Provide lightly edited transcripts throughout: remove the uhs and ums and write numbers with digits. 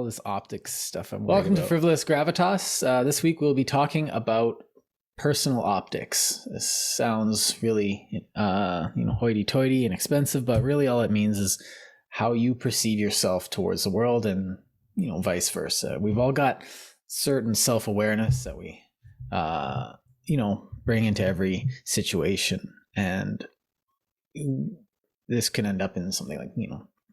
this optics stuff I'm worried Welcome to about. Frivolous Gravitas. This week we'll be talking about personal optics. This sounds really, hoity-toity and expensive, but really all it means is how you perceive yourself towards the world, and vice versa. We've all got certain self-awareness that we, bring into every situation, and this can end up in something like,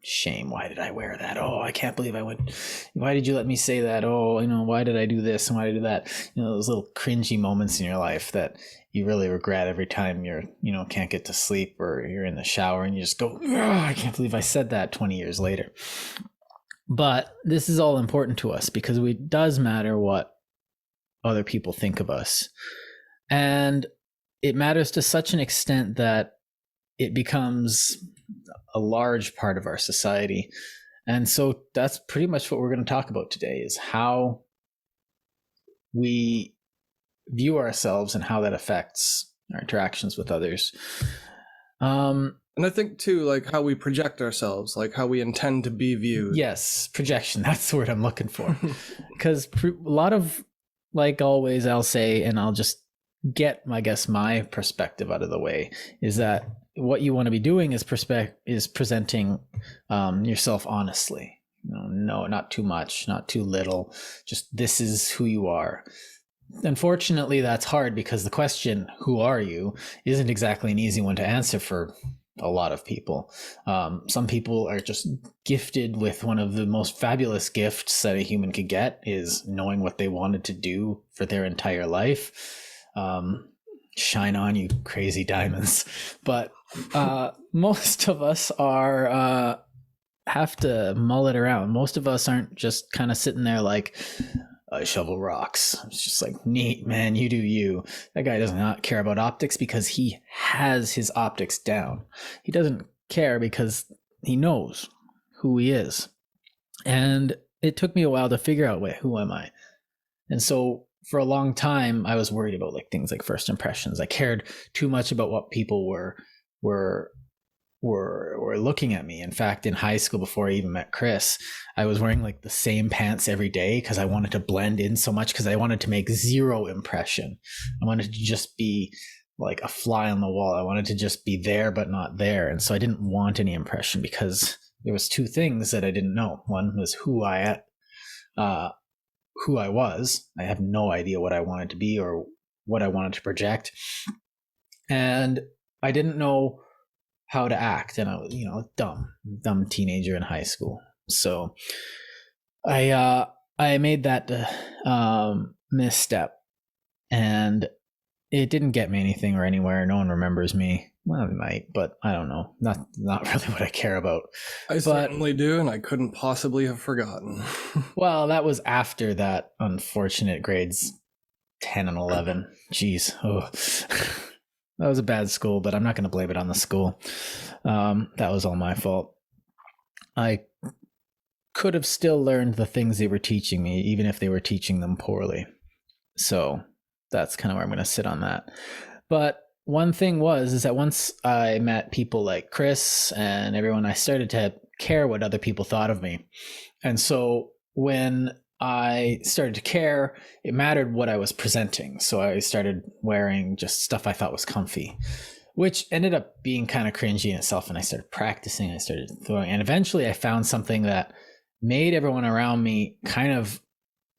shame. Why did I wear that? Oh, I can't believe I went. Why did you let me say that? Oh, why did I do this and why did I do that? Those little cringy moments in your life that you really regret every time you're, can't get to sleep or you're in the shower and you just go, I can't believe I said that 20 years later. But this is all important to us because it does matter what other people think of us. And it matters to such an extent that it becomes a large part of our society. And so that's pretty much what we're going to talk about today, is how we view ourselves and how that affects our interactions with others. And I think too, like how we project ourselves, like how we intend to be viewed. Yes, projection. That's the word I'm looking for. Because a lot of, like always, I'll say, and I'll just get, I guess, my perspective out of the way, is that what you want to be doing is presenting yourself honestly. No, not too much, not too little. Just this is who you are. Unfortunately, that's hard because the question, who are you, isn't exactly an easy one to answer for a lot of people. Some people are just gifted with one of the most fabulous gifts that a human could get, is knowing what they wanted to do for their entire life. Shine on, you crazy diamonds. But most of us are have to mull it around. Most of us aren't just kind of sitting there like, I shovel rocks. It's just like, neat, man, you do you. That guy does not care about optics because he has his optics down. He doesn't care because he knows who he is. And it took me a while to figure out, wait, who am I? And so for a long time, I was worried about like things like first impressions. I cared too much about what people were looking at me. In fact, in high school, before I even met Kris, I was wearing like the same pants every day because I wanted to blend in so much, because I wanted to make zero impression. I wanted to just be like a fly on the wall. I wanted to just be there but not there. And so I didn't want any impression because there was two things that I didn't know. One was who I was. I have no idea what I wanted to be or what I wanted to project. And I didn't know how to act. And I was, dumb teenager in high school. So I made that misstep, and it didn't get me anything or anywhere. No one remembers me. Well, they might, but I don't know. Not really what I care about. I certainly do, and I couldn't possibly have forgotten. Well, that was after that unfortunate grades 10 and 11. Jeez. Oh. That was a bad school, but I'm not going to blame it on the school. That was all my fault. I could have still learned the things they were teaching me, even if they were teaching them poorly. So that's kind of where I'm going to sit on that. But one thing is that once I met people like Kris and everyone, I started to care what other people thought of me. And so when I started to care, it mattered what I was presenting. So I started wearing just stuff I thought was comfy, which ended up being kind of cringy in itself. And I started practicing, I started throwing, and eventually I found something that made everyone around me kind of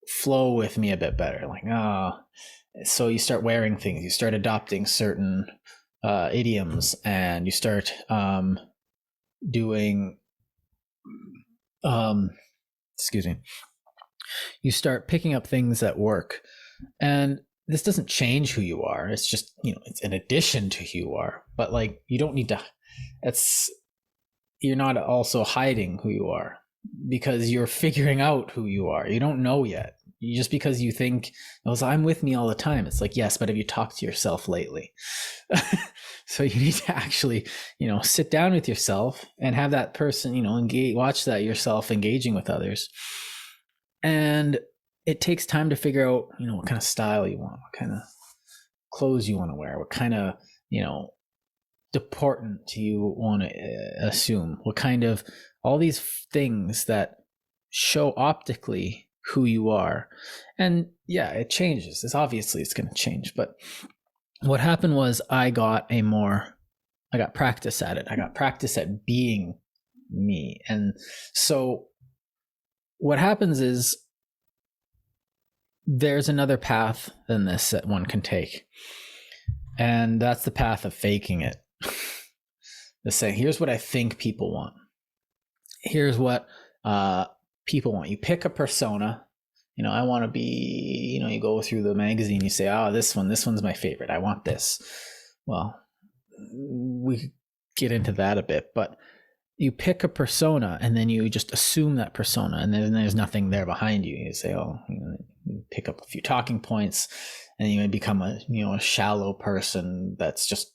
flow with me a bit better. Like, so you start wearing things, you start adopting certain idioms, and you start doing, you start picking up things that work. And this doesn't change who you are. It's just, it's an addition to who you are. But like, you don't need to, you're not also hiding who you are, because you're figuring out who you are. You don't know yet. Just because you think, I'm with me all the time. It's like, yes, but have you talked to yourself lately? So you need to actually, sit down with yourself and have that person, engage, watch that yourself engaging with others. And it takes time to figure out, what kind of style you want, what kind of clothes you want to wear, what kind of, deportment you want to assume, what kind of, all these things that show optically who you are. And yeah, it changes. It's going to change. But what happened was I got practice at it. I got practice at being me. And so what happens is there's another path than this that one can take. And that's the path of faking it. To say, here's what I think people want. Here's what people want. You pick a persona. I want to be, you go through the magazine, you say, oh, this one's my favorite. I want this. Well, we get into that a bit, but you pick a persona and then you just assume that persona, and then there's nothing there behind you. You say, oh, you pick up a few talking points, and you may become a shallow person that's just,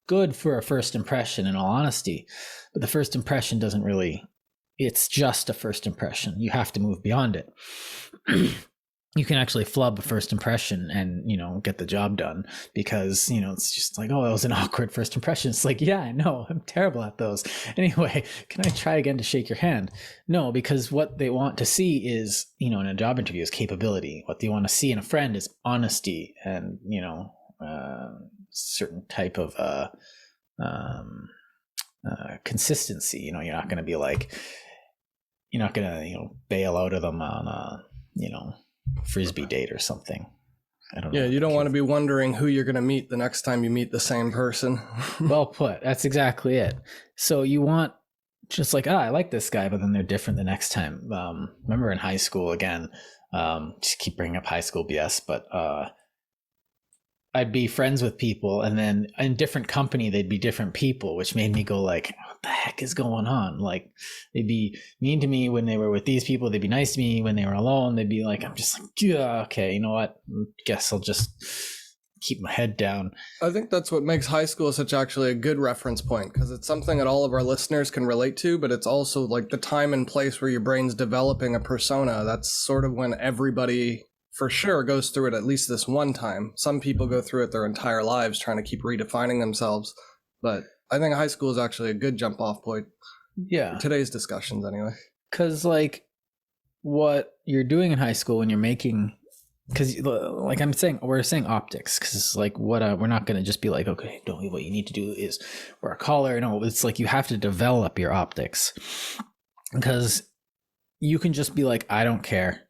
good for a first impression, in all honesty. But the first impression doesn't really, it's just a first impression. You have to move beyond it. You can actually flub a first impression and, get the job done, because, it's just like, oh, that was an awkward first impression. It's like, yeah, I know, I'm terrible at those. Anyway, can I try again to shake your hand? No, because what they want to see is, in a job interview, is capability. What they want to see in a friend is honesty and, certain type of consistency. You're not going to be like, you're not going to, bail out of them on a, frisbee date or something. I don't know. Yeah, you don't want to be wondering who you're going to meet the next time you meet the same person. Well put. That's exactly it. So you want just like, I like this guy, but then they're different the next time. Remember in high school, again, just keep bringing up high school BS, but I'd be friends with people, and then in different company, they'd be different people, which made me go like, what the heck is going on? Like, they'd be mean to me when they were with these people. They'd be nice to me when they were alone. They'd be like, I'm just like, yeah, okay, you know what? Guess I'll just keep my head down. I think that's what makes high school such actually a good reference point, because it's something that all of our listeners can relate to, but it's also like the time and place where your brain's developing a persona. That's sort of when everybody for sure goes through it at least this one time. Some people go through it their entire lives trying to keep redefining themselves. But I think high school is actually a good jump off point. Yeah. For today's discussions anyway. Because like what you're doing in high school when you're making, because like we're saying optics, because it's like we're not going to just be like, okay, what you need to do is wear a collar. No, it's like you have to develop your optics, because you can just be like, I don't care,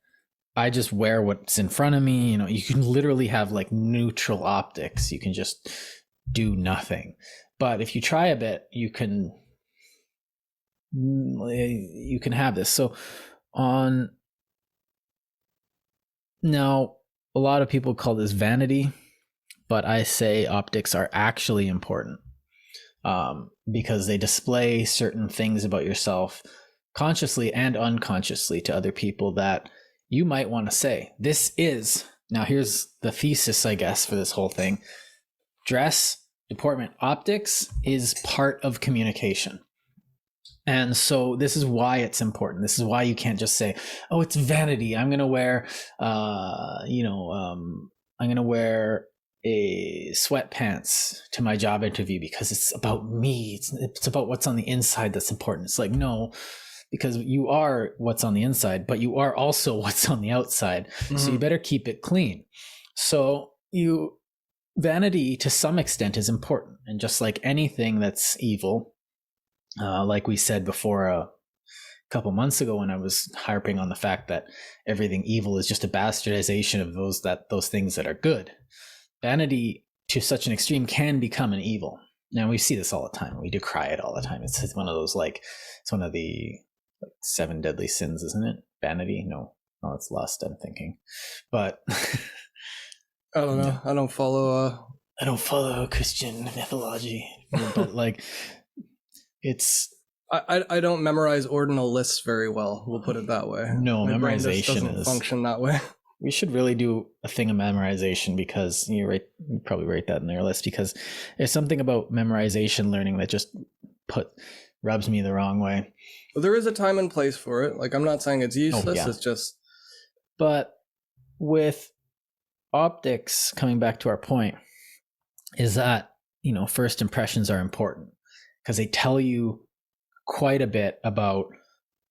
I just wear what's in front of me. You can literally have like neutral optics. You can just do nothing. But if you try a bit, you can have this. So now a lot of people call this vanity, but I say optics are actually important, because they display certain things about yourself consciously and unconsciously to other people that you might want to say. Now here's the thesis, I guess, for this whole thing. Dress, deportment, optics is part of communication. And so this is why it's important. This is why you can't just say, oh, it's vanity. I'm going to wear, I'm going to wear a sweatpants to my job interview because it's about me. It's about what's on the inside that's important. It's like, no, because you are what's on the inside, but you are also what's on the outside. Mm-hmm. So you better keep it clean. So vanity to some extent is important. And just like anything that's evil, like we said before a couple months ago when I was harping on the fact that everything evil is just a bastardization of those things that are good. Vanity to such an extreme can become an evil. Now we see this all the time. We decry it all the time. It's one of those it's one of the 7 deadly sins, isn't it? Vanity? No, it's lust, I'm thinking. But I don't know. I don't follow Christian mythology. But it's I don't memorize ordinal lists very well. We'll put it that way. No, my memorization doesn't function that way. We should really do a thing of memorization, because you probably write that in your list, because there's something about memorization learning that just rubs me the wrong way. Well, there is a time and place for it. I'm not saying it's useless. Yeah. It's just. But with optics, coming back to our point, is that, first impressions are important, because they tell you quite a bit about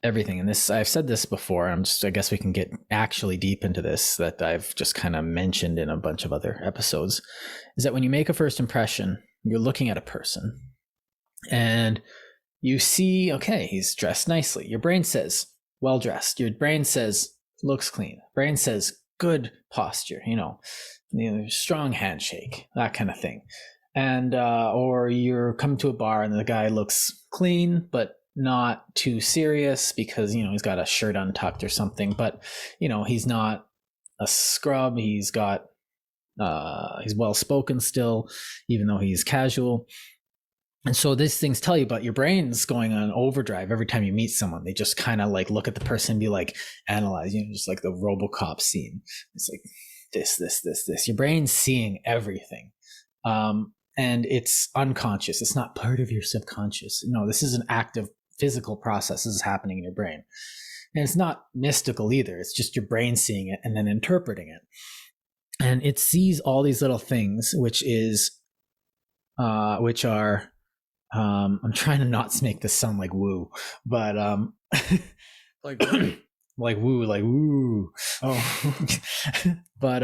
everything. And this, I've said this before. I guess we can get actually deep into this, that I've just kind of mentioned in a bunch of other episodes, is that when you make a first impression, you're looking at a person and you see, okay, he's dressed nicely. Your brain says, well dressed. Your brain says, looks clean. Brain says, good posture, strong handshake, that kind of thing. And, or you're come to a bar and the guy looks clean, but not too serious because, he's got a shirt untucked or something, but, he's not a scrub. He's got, he's well-spoken still, even though he's casual. And so these things tell you, but your brain's going on overdrive every time you meet someone. They just kind of like look at the person and be like, analyze, just like the RoboCop scene. It's like this. Your brain's seeing everything. And it's unconscious. It's not part of your subconscious. No, this is an active physical process. This is happening in your brain. And it's not mystical either. It's just your brain seeing it and then interpreting it. And it sees all these little things, which are, I'm trying to not make this sound like woo, but like like woo. Oh, but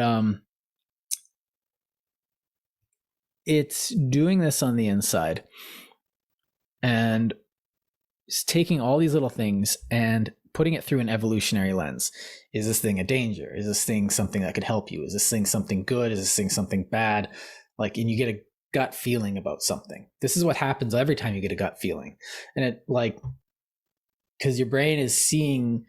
it's doing this on the inside, and it's taking all these little things and putting it through an evolutionary lens. Is this thing a danger? Is this thing something that could help you? Is this thing something good? Is this thing something bad? Like, and you get a gut feeling about something. This is what happens every time you get a gut feeling. And it, like, because your brain is seeing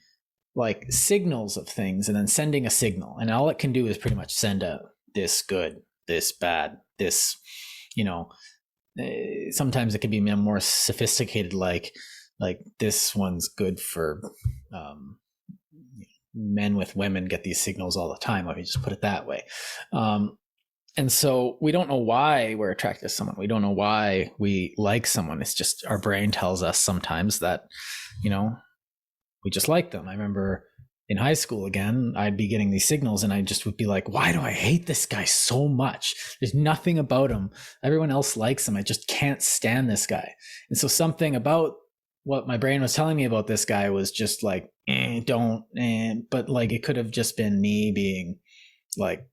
like signals of things and then sending a signal, and all it can do is pretty much send a this good, this bad, this, sometimes it can be more sophisticated, like this one's good for men with women get these signals all the time. Let me just put it that way. And so we don't know why we're attracted to someone. We don't know why we like someone. It's just our brain tells us sometimes that, we just like them. I remember in high school, again, I'd be getting these signals and I just would be like, why do I hate this guy so much? There's nothing about him. Everyone else likes him. I just can't stand this guy. And so something about what my brain was telling me about this guy was just like, but like, it could have just been me being like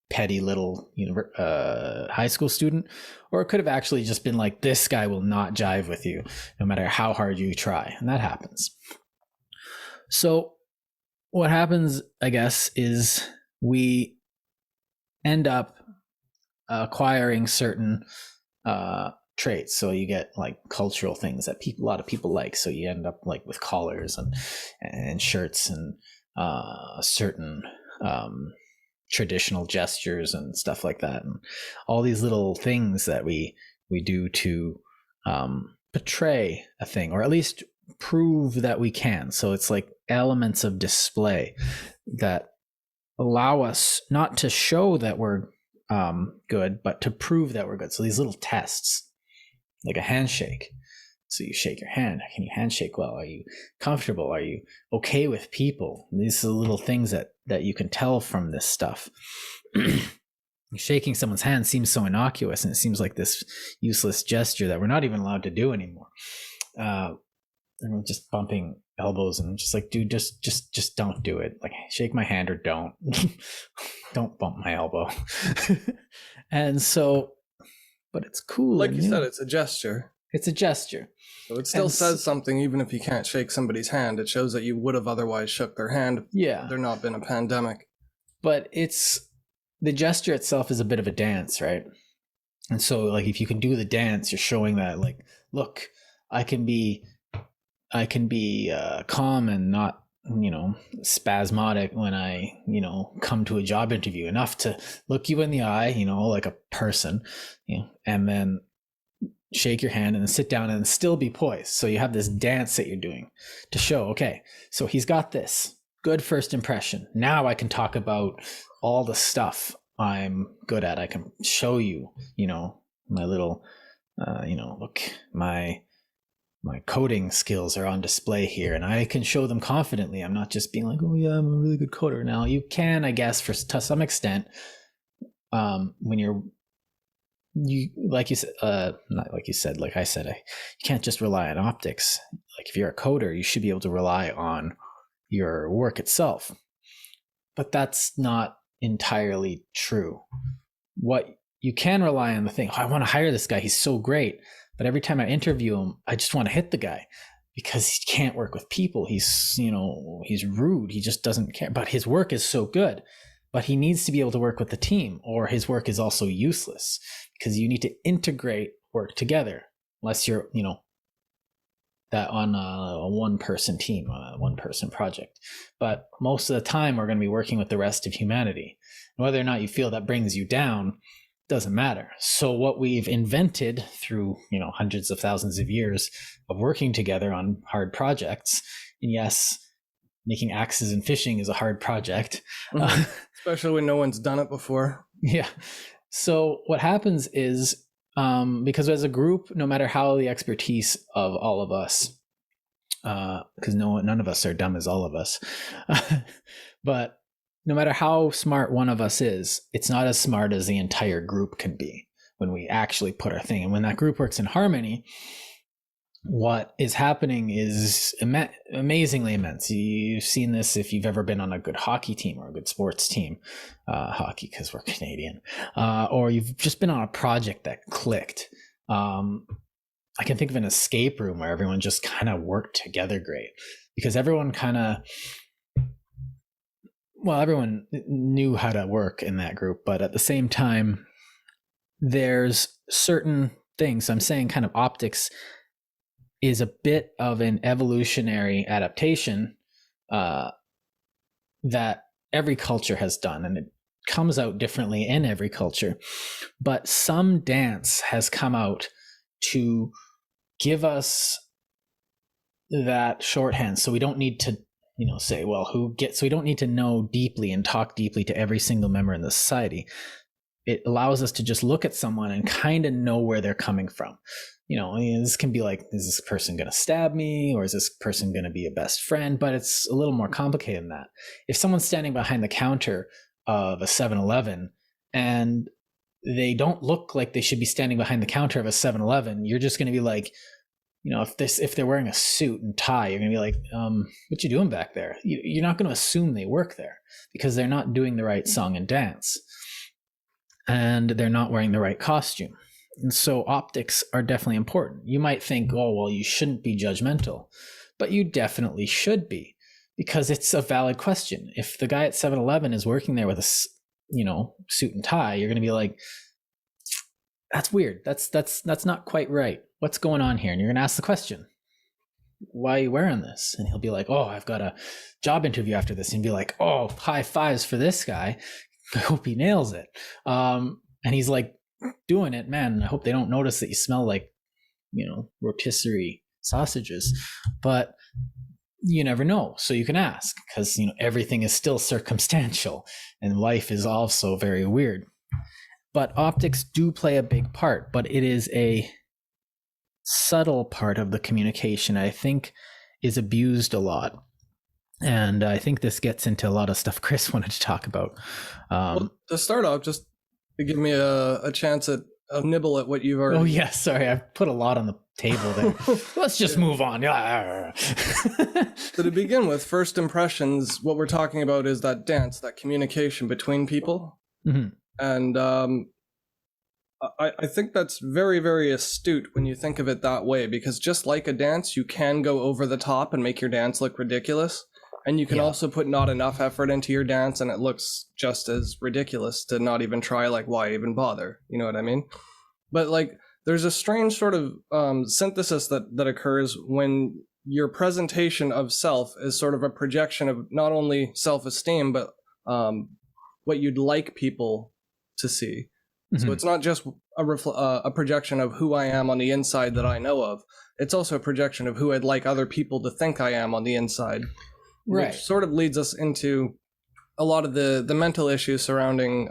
petty little high school student, or it could have actually just been like, this guy will not jive with you no matter how hard you try. And that happens. So what happens, I guess, is we end up acquiring certain traits. So you get like cultural things that a lot of people like. So you end up like with collars and shirts and certain traditional gestures and stuff like that, and all these little things that we do to portray a thing, or at least prove that we can. So it's like elements of display that allow us not to show that we're good, but to prove that we're good. So these little tests, like a handshake. So you shake your hand. Can you handshake well? Are you comfortable? Are you okay with people? And these are the little things that you can tell from this stuff. Shaking someone's hand seems so innocuous, and it seems like this useless gesture that we're not even allowed to do anymore. And we're just bumping elbows and just like, dude, just don't do it. Like, shake my hand or don't. Don't bump my elbow. And so, but it's cool. Like you said, it's a gesture. It's a gesture. So it still says something, even if you can't shake somebody's hand. It shows that you would have otherwise shook their hand. Yeah. Had there not been a pandemic. But the gesture itself is a bit of a dance, right? And so, like, if you can do the dance, you're showing that, like, look, I can be calm and not, spasmodic when I, come to a job interview, enough to look you in the eye, like a person, and then shake your hand and then sit down and still be poised. So you have this dance that you're doing to show, okay, so he's got this good first impression. Now I can talk about all the stuff I'm good at. I can show you, my little, look, my coding skills are on display here, and I can show them confidently. I'm not just being like, oh yeah, I'm a really good coder. Now you can, I guess, to some extent, when you like I said, you can't just rely on optics. Like, Like if you're a coder, you should be able to rely on your work itself. But that's not entirely true. What you can rely on the thing, I want to hire this guy, he's so great, but every time I interview him, I just want to hit the guy because he can't work with people. He's rude. He just doesn't care. But his work is so good. But he needs to be able to work with the team, or his work is also useless because you need to integrate work together. Unless you're, that on a one-person team, on a one-person project. But most of the time, we're going to be working with the rest of humanity. And whether or not you feel that brings you down doesn't matter. So what we've invented through, hundreds of thousands of years of working together on hard projects, and yes, making axes and fishing is a hard project. Mm-hmm. Especially when no one's done it before. Yeah. So what happens is, because as a group, no matter how the expertise of all of us, because none of us are dumb as all of us, but no matter how smart one of us is, it's not as smart as the entire group can be when we actually put our thing. And when that group works in harmony, what is happening is amazingly immense. You've seen this if you've ever been on a good hockey team or a good sports team, hockey because we're Canadian, or you've just been on a project that clicked. I can think of an escape room where everyone just kind of worked together great because everyone knew how to work in that group, but at the same time, there's certain things. I'm saying kind of optics is a bit of an evolutionary adaptation that every culture has done, and it comes out differently in every culture. But some dance has come out to give us that shorthand, so we don't need to say, so we don't need to know deeply and talk deeply to every single member in the society. It allows us to just look at someone and kind of know where they're coming from. This can be like, is this person going to stab me, or is this person going to be a best friend? But it's a little more complicated than that. If someone's standing behind the counter of a 7-Eleven and they don't look like they should be standing behind the counter of a 7-Eleven, you're just going to be like, if they're wearing a suit and tie, you're going to be like, what you doing back there? You're not going to assume they work there because they're not doing the right song and dance, and they're not wearing the right costume. And so optics are definitely important. You might think, you shouldn't be judgmental, but you definitely should be, because it's a valid question. If the guy at 7-Eleven is working there with a, suit and tie, you're going to be like, that's weird. That's not quite right. What's going on here? And you're going to ask the question, why are you wearing this? And he'll be like, I've got a job interview after this. And you'll be like, high fives for this guy. I hope he nails it. And he's like, doing it, man. I hope they don't notice that you smell like, rotisserie sausages, but you never know. So you can ask, because, everything is still circumstantial and life is also very weird. But optics do play a big part, but it is a subtle part of the communication I think is abused a lot. And I think this gets into a lot of stuff Kris wanted to talk about. To start off, just to give me a chance at a nibble at what you've already... Oh, yeah, sorry. I've put a lot on the table there. Let's just move on. So to begin with, first impressions, what we're talking about is that dance, that communication between people. Mm-hmm. And I think that's very, very astute when you think of it that way, because just like a dance, you can go over the top and make your dance look ridiculous. And you can also put not enough effort into your dance and it looks just as ridiculous to not even try, like, why even bother? You know what I mean? But there's a strange sort of synthesis that occurs when your presentation of self is sort of a projection of not only self-esteem, but what you'd like people to see. Mm-hmm. So it's not just a projection of who I am on the inside that I know of. It's also a projection of who I'd like other people to think I am on the inside. Right. Which sort of leads us into a lot of the mental issues surrounding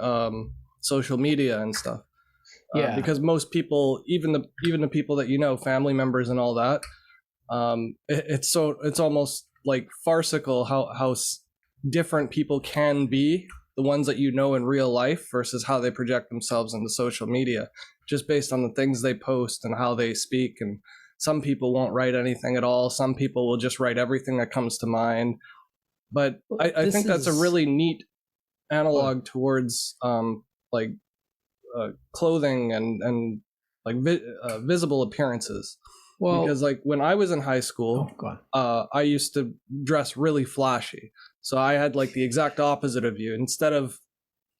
social media and stuff. Yeah. Because most people, even the people that family members and all that, it's almost like farcical how different people can be, the ones that in real life versus how they project themselves into social media, just based on the things they post and how they speak and Some people won't write anything at all. Some people will just write everything that comes to mind. But I think that's a really neat analog towards clothing and like visible appearances. Well, because like when I was in high school, I used to dress really flashy. So I had like the exact opposite of you. Instead of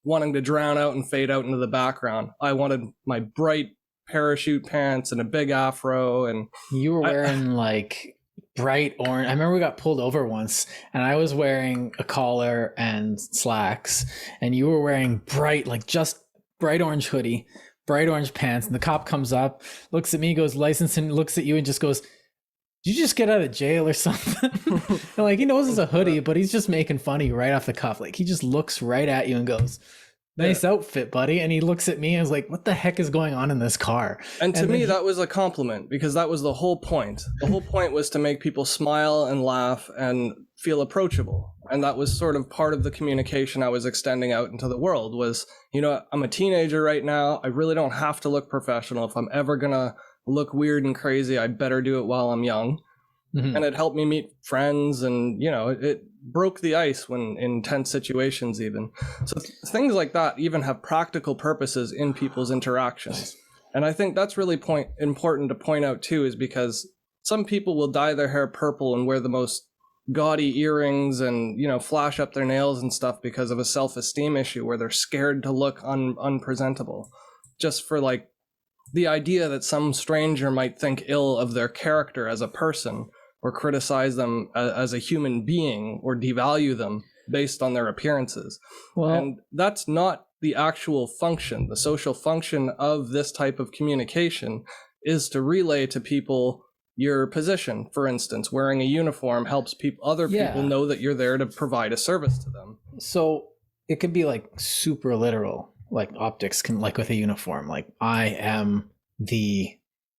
wanting to drown out and fade out into the background, I wanted my bright parachute pants and a big afro. And you were wearing like bright orange. I remember we got pulled over once and I was wearing a collar and slacks and you were wearing bright, like just bright orange hoodie, bright orange pants. And the cop comes up, looks at me, goes license, and looks at you and just goes, "Did you just get out of jail or something?" Like, he knows it's a hoodie, but he's just making fun of you right off the cuff. Like, he just looks right at you and goes, "Nice outfit, buddy." And he looks at me and is like, "What the heck is going on in this car?" And to me, that was a compliment, because that was the whole point. The whole point was to make people smile and laugh and feel approachable. And that was sort of part of the communication I was extending out into the world was, you know, I'm a teenager right now. I really don't have to look professional. If I'm ever going to look weird and crazy, I better do it while I'm young. And it helped me meet friends, and, you know, it broke the ice when in tense situations even. So things like that even have practical purposes in people's interactions. And I think that's really important to point out too, is because some people will dye their hair purple and wear the most gaudy earrings and, you know, flash up their nails and stuff because of a self-esteem issue where they're scared to look unpresentable, just for like the idea that some stranger might think ill of their character as a person, or criticize them as a human being, or devalue them based on their appearances. Well, and that's not the actual function. The social function of this type of communication is to relay to people your position. For instance, wearing a uniform helps other people know that you're there to provide a service to them. So it could be like super literal, like optics can, like with a uniform, like I am the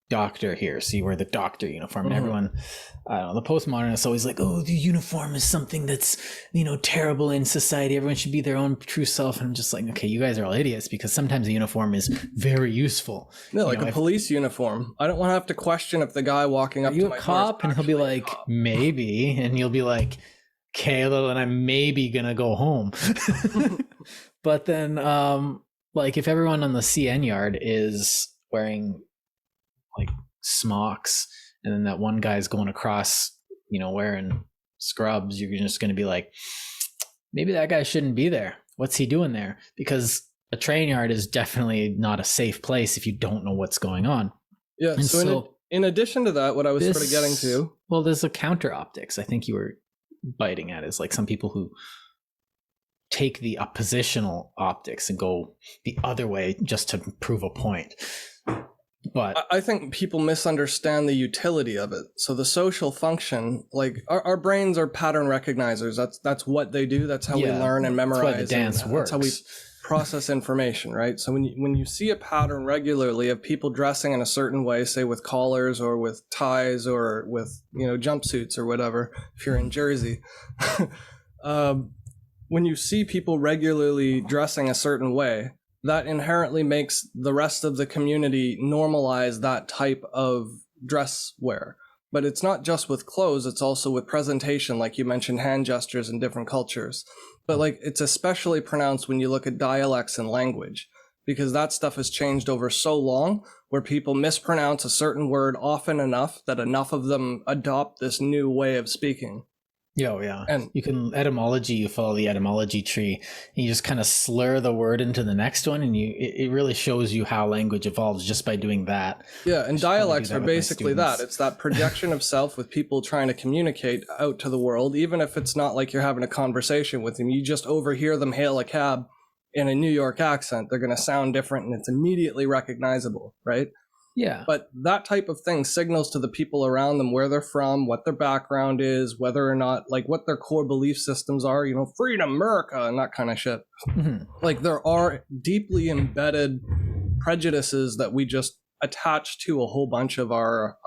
doctor here, so you wear the doctor uniform. And everyone, I don't know, the postmodernists always like, oh, the uniform is something that's, you know, terrible in society, everyone should be their own true self. And I'm just like, okay, you guys are all idiots, because sometimes a uniform is very useful. No, like a police uniform. I don't want to have to question if the guy walking up to my cop, and he'll be like, maybe, and you'll be like, okay, then I'm maybe gonna go home. But then like if everyone on the CN yard is wearing like smocks, and then that one guy's going across, you know, wearing scrubs, you're just going to be like, maybe that guy shouldn't be there. What's he doing there? Because a train yard is definitely not a safe place if you don't know what's going on. Yeah. And so in addition to that, what I was sort of getting to, well, there's a counter optics I think you were biting at, is like some people who take the oppositional optics and go the other way just to prove a point. But I think people misunderstand the utility of it. So the social function, like our brains are pattern recognizers. That's what they do. That's how we learn and memorize. That's why the dance works. That's how we process information, right? So when you see a pattern regularly of people dressing in a certain way, say with collars or with ties or with, you know, jumpsuits or whatever, if you're in Jersey, when you see people regularly dressing a certain way, that inherently makes the rest of the community normalize that type of dress wear. But it's not just with clothes, it's also with presentation, like you mentioned, hand gestures in different cultures. But like it's especially pronounced when you look at dialects and language, because that stuff has changed over so long, where people mispronounce a certain word often enough that enough of them adopt this new way of speaking. Yeah. And you can etymology, you follow the etymology tree, and you just kind of slur the word into the next one, and it really shows you how language evolves just by doing that. Yeah, and dialects are basically that. It's that projection of self with people trying to communicate out to the world, even if it's not like you're having a conversation with them. You just overhear them hail a cab in a New York accent. They're going to sound different, and it's immediately recognizable, right? Yeah. But that type of thing signals to the people around them where they're from, what their background is, whether or not, like, what their core belief systems are, you know, freedom, America, and that kind of shit. Like, there are deeply embedded prejudices that we just attach to a whole bunch of our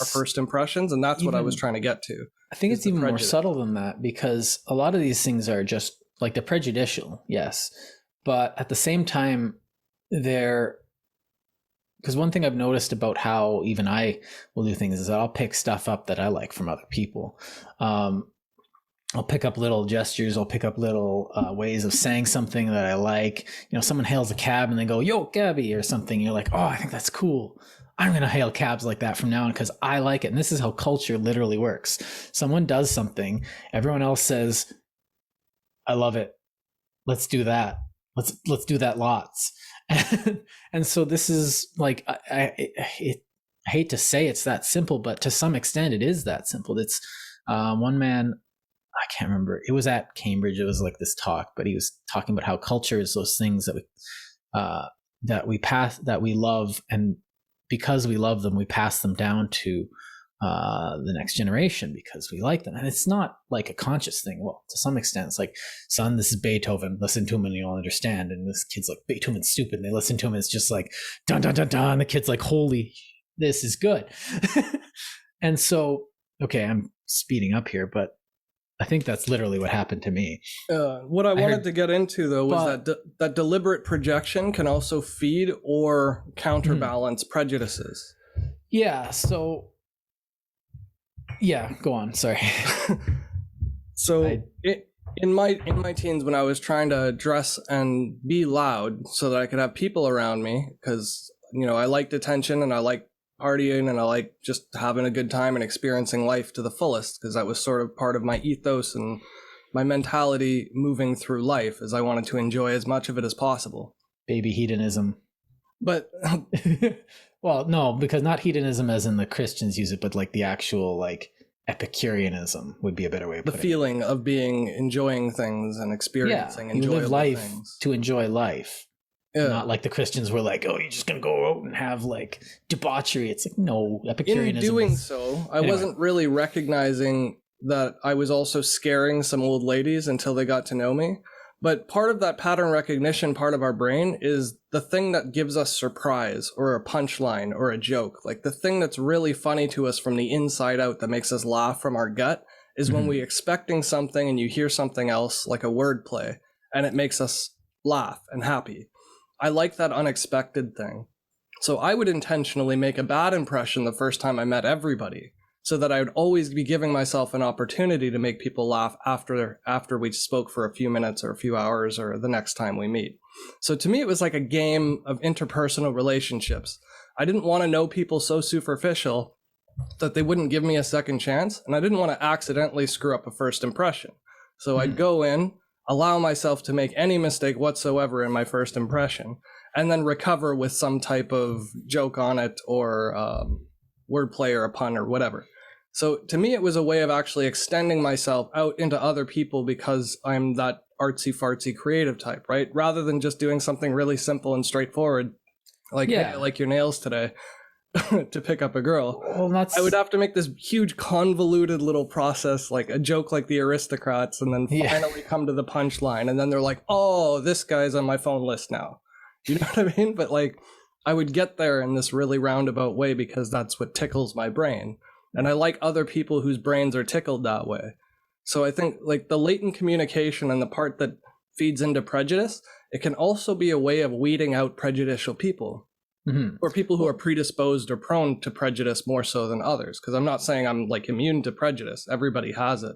first impressions, and that's what I was trying to get to. I think it's even more subtle than that, because a lot of these things are just, like, they're prejudicial, yes, but at the same time, they're because one thing I've noticed about how even I will do things is that I'll pick stuff up that I like from other people. I'll pick up little gestures. I'll pick up little ways of saying something that I like. You know, someone hails a cab and they go, "Yo, Gabby," or something. You're like, "Oh, I think that's cool. I'm going to hail cabs like that from now on because I like it." And this is how culture literally works. Someone does something. Everyone else says, "I love it. Let's do that. Let's do that lots." And so this is like, I hate to say it's that simple, but to some extent it is that simple. It's one man, I can't remember. It was at Cambridge. It was like this talk, but he was talking about how culture is those things that we love, and because we love them, we pass them down to the next generation because we like them. And it's not like a conscious thing. Well, to some extent, it's like, "Son, this is Beethoven. Listen to him and you'll understand." And this kid's like, "Beethoven's stupid." And they listen to him and it's just like, dun, dun, dun, dun. And the kid's like, "Holy, this is good." And so, okay, I'm speeding up here, but I think that's literally what happened to me. What I wanted to get into, though, was that deliberate projection can also feed or counterbalance prejudices. Yeah. So, yeah, go on. Sorry. So in my teens, when I was trying to dress and be loud so that I could have people around me, because, you know, I liked attention and I liked partying and I like just having a good time and experiencing life to the fullest, because that was sort of part of my ethos and my mentality moving through life, as I wanted to enjoy as much of it as possible. Baby hedonism. But well, no, because not hedonism as in the Christians use it, but like the actual like Epicureanism would be a better way of putting it. The feeling of enjoying things and experiencing enjoyable you live life things. To enjoy life. Yeah. Not like the Christians were like, "Oh, you're just going to go out and have like debauchery." It's like, no, Epicureanism. In doing so, I wasn't really recognizing that I was also scaring some old ladies until they got to know me. But part of that pattern recognition part of our brain is the thing that gives us surprise or a punchline or a joke. Like the thing that's really funny to us from the inside out that makes us laugh from our gut is when we're expecting something and you hear something else, like a word play, and it makes us laugh and happy. I like that unexpected thing. So I would intentionally make a bad impression the first time I met everybody, so that I would always be giving myself an opportunity to make people laugh after we spoke for a few minutes or a few hours or the next time we meet. So to me, it was like a game of interpersonal relationships. I didn't want to know people so superficial that they wouldn't give me a second chance, and I didn't want to accidentally screw up a first impression. So I'd go in, allow myself to make any mistake whatsoever in my first impression, and then recover with some type of joke on it or wordplay or a pun or whatever. So to me, it was a way of actually extending myself out into other people because I'm that artsy-fartsy creative type, right? Rather than just doing something really simple and straightforward, like, "Hey, I like your nails today," to pick up a girl. Well, I would have to make this huge convoluted little process, like a joke like the Aristocrats, and then finally come to the punchline. And then they're like, "Oh, this guy's on my phone list now." You know what I mean? But like, I would get there in this really roundabout way because that's what tickles my brain. And I like other people whose brains are tickled that way. So I think like the latent communication and the part that feeds into prejudice, it can also be a way of weeding out prejudicial people. Or people who are predisposed or prone to prejudice more so than others. Because I'm not saying I'm like immune to prejudice. Everybody has it.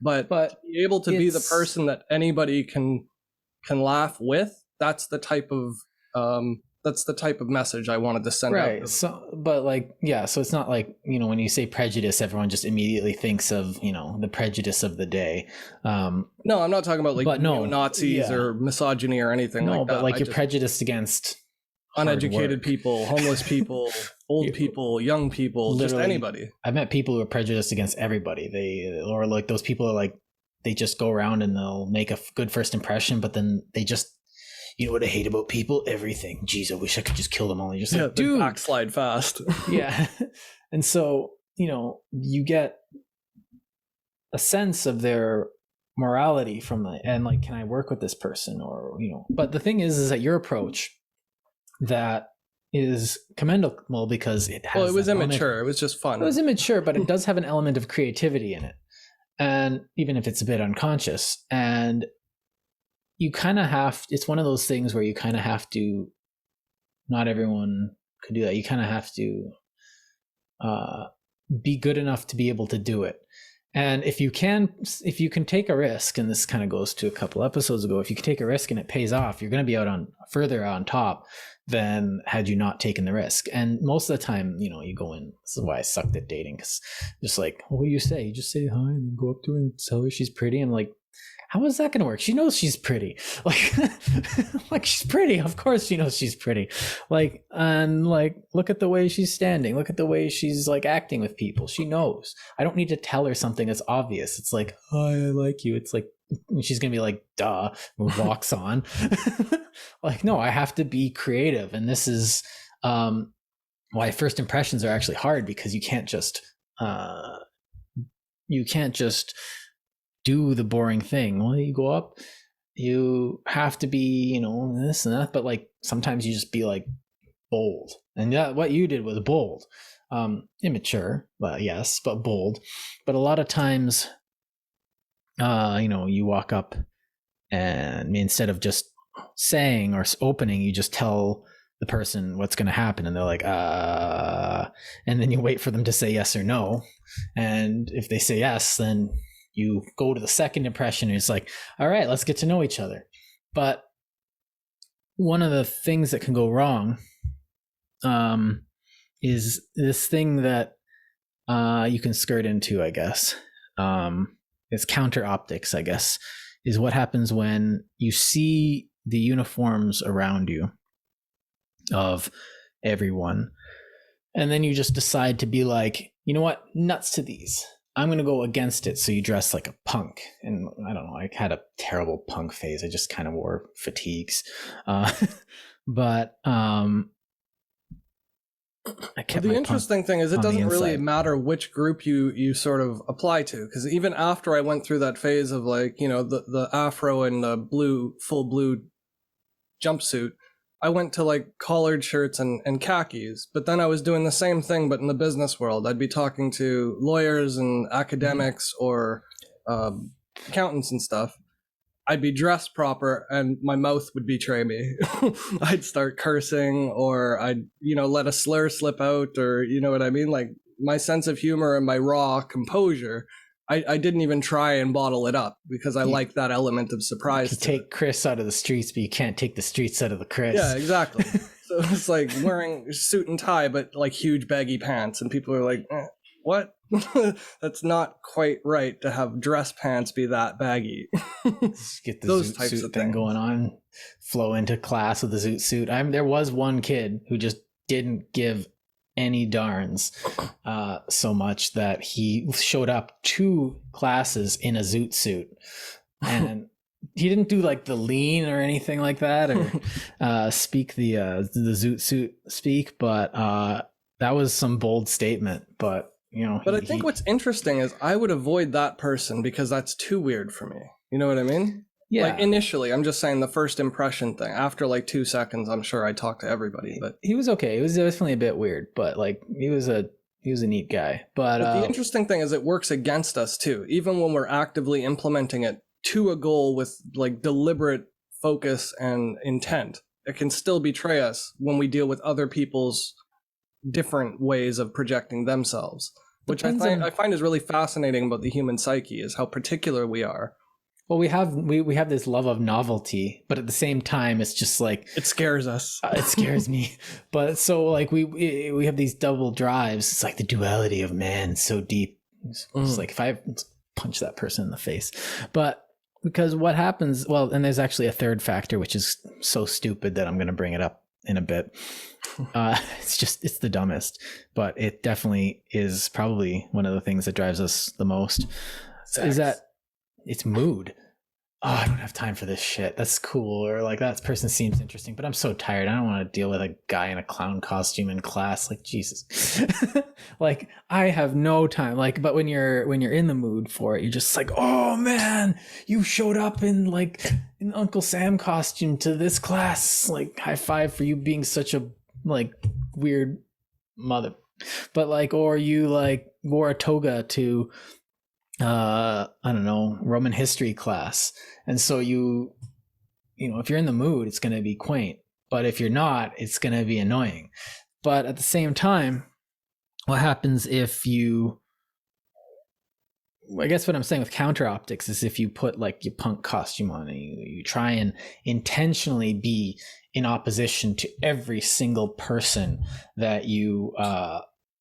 But be able to be the person that anybody can laugh with, that's the type of message I wanted to send out. Right. So, but like, yeah, so it's not like, you know, when you say prejudice, everyone just immediately thinks of, you know, the prejudice of the day. No, I'm not talking about like Nazis or misogyny or anything like that. No, but like you're prejudiced against uneducated people, homeless people, old people, young people, literally, just anybody. I've met people who are prejudiced against everybody. Or like those people are like, they just go around and they'll make a good first impression, but then they just, you know what I hate about people? Everything. Jeez, I wish I could just kill them all. And you're just like, dude, backslide fast. Yeah. And so, you know, you get a sense of their morality from the, and like, can I work with this person? Or, you know, but the thing is that your approach that is commendable because it has, well, it was immature. It was just fun. It was immature, but it does have an element of creativity in it. And even if it's a bit unconscious, and you kind of have, it's one of those things where you kind of have to, not everyone could do that. You kind of have to be good enough to be able to do it. And if you can take a risk, and this kind of goes to a couple episodes ago, if you can take a risk and it pays off, you're going to be further on top than had you not taken the risk. And most of the time, you go in. This is why I sucked at dating, because just like, what do you say? You just say hi and then go up to her and tell her she's pretty. I'm like, how is that going to work? She knows she's pretty. Like she's pretty. Of course she knows she's pretty. And look at the way she's standing. Look at the way she's like acting with people. She knows. I don't need to tell her something that's obvious. It's like, hi, I like you. It's like, she's going to be like, duh, and walks on. Like, no, I have to be creative. And this is why first impressions are actually hard, because you can't just do the boring thing. Well, you go up, you have to be, this and that, but like sometimes you just be like bold. And yeah, what you did was bold. Immature, but yes, but bold. But a lot of times, you walk up and instead of just saying or opening, you just tell the person what's going to happen, and they're like, and then you wait for them to say yes or no. And if they say yes, then you go to the second impression, and it's like, all right, let's get to know each other. But one of the things that can go wrong is this thing that you can skirt into, I guess. It's counter optics, I guess, is what happens when you see the uniforms around you of everyone, and then you just decide to be like, you know what, nuts to these. I'm going to go against it. So you dress like a punk. And I don't know, I had a terrible punk phase. I just kind of wore fatigues. But I kept the interesting thing is it doesn't really matter which group you sort of apply to, because even after I went through that phase of like, the afro and the full blue jumpsuit, I went to like collared shirts and khakis, but then I was doing the same thing, but in the business world. I'd be talking to lawyers and academics or accountants and stuff. I'd be dressed proper and my mouth would betray me. I'd start cursing, or I'd, let a slur slip out, or you know what I mean? Like my sense of humor and my raw composure, I didn't even try and bottle it up, because I like that element of surprise. You take Kris out of the streets, but you can't take the streets out of the Kris. Yeah, exactly. So it's like wearing suit and tie, but like huge baggy pants, and people are like, what? That's not quite right to have dress pants be that baggy. Get the those types suit of thing going on, flow into class with the zoot suit. There was one kid who just didn't give any darns so much that he showed up to classes in a zoot suit, and he didn't do like the lean or anything like that, or speak the zoot suit speak, but that was some bold statement. But I think what's interesting is I would avoid that person, because that's too weird for me. You know what I mean? Yeah. Like initially, I'm just saying the first impression thing. After like 2 seconds, I'm sure I talked to everybody. But he was okay. It was definitely a bit weird, but like he was a neat guy. But the interesting thing is it works against us too, even when we're actively implementing it to a goal with like deliberate focus and intent. It can still betray us when we deal with other people's different ways of projecting themselves, which I find is really fascinating about the human psyche, is how particular we are. Well, we have this love of novelty, but at the same time, it's just like it scares us. It scares me. But so like we have these double drives. It's like the duality of man, so deep. It's like if I punch that person in the face, but because what happens? Well, and there's actually a third factor, which is so stupid that I'm going to bring it up in a bit. It's the dumbest, but it definitely is probably one of the things that drives us the most. Sex. Is that it's mood. Oh, I don't have time for this shit. That's cool. Or like that person seems interesting, but I'm so tired. I don't want to deal with a guy in a clown costume in class. Like Jesus. Like I have no time. Like, but when you're in the mood for it, you're just like, oh man, you showed up in an Uncle Sam costume to this class. Like high five for you being such a like weird mother. But like, or you like wore a toga to I don't know, Roman history class. And so you know, if you're in the mood, it's going to be quaint, but if you're not, it's going to be annoying. But at the same time, what happens if you, I guess what I'm saying with counter optics is if you put like your punk costume on and you try and intentionally be in opposition to every single person that you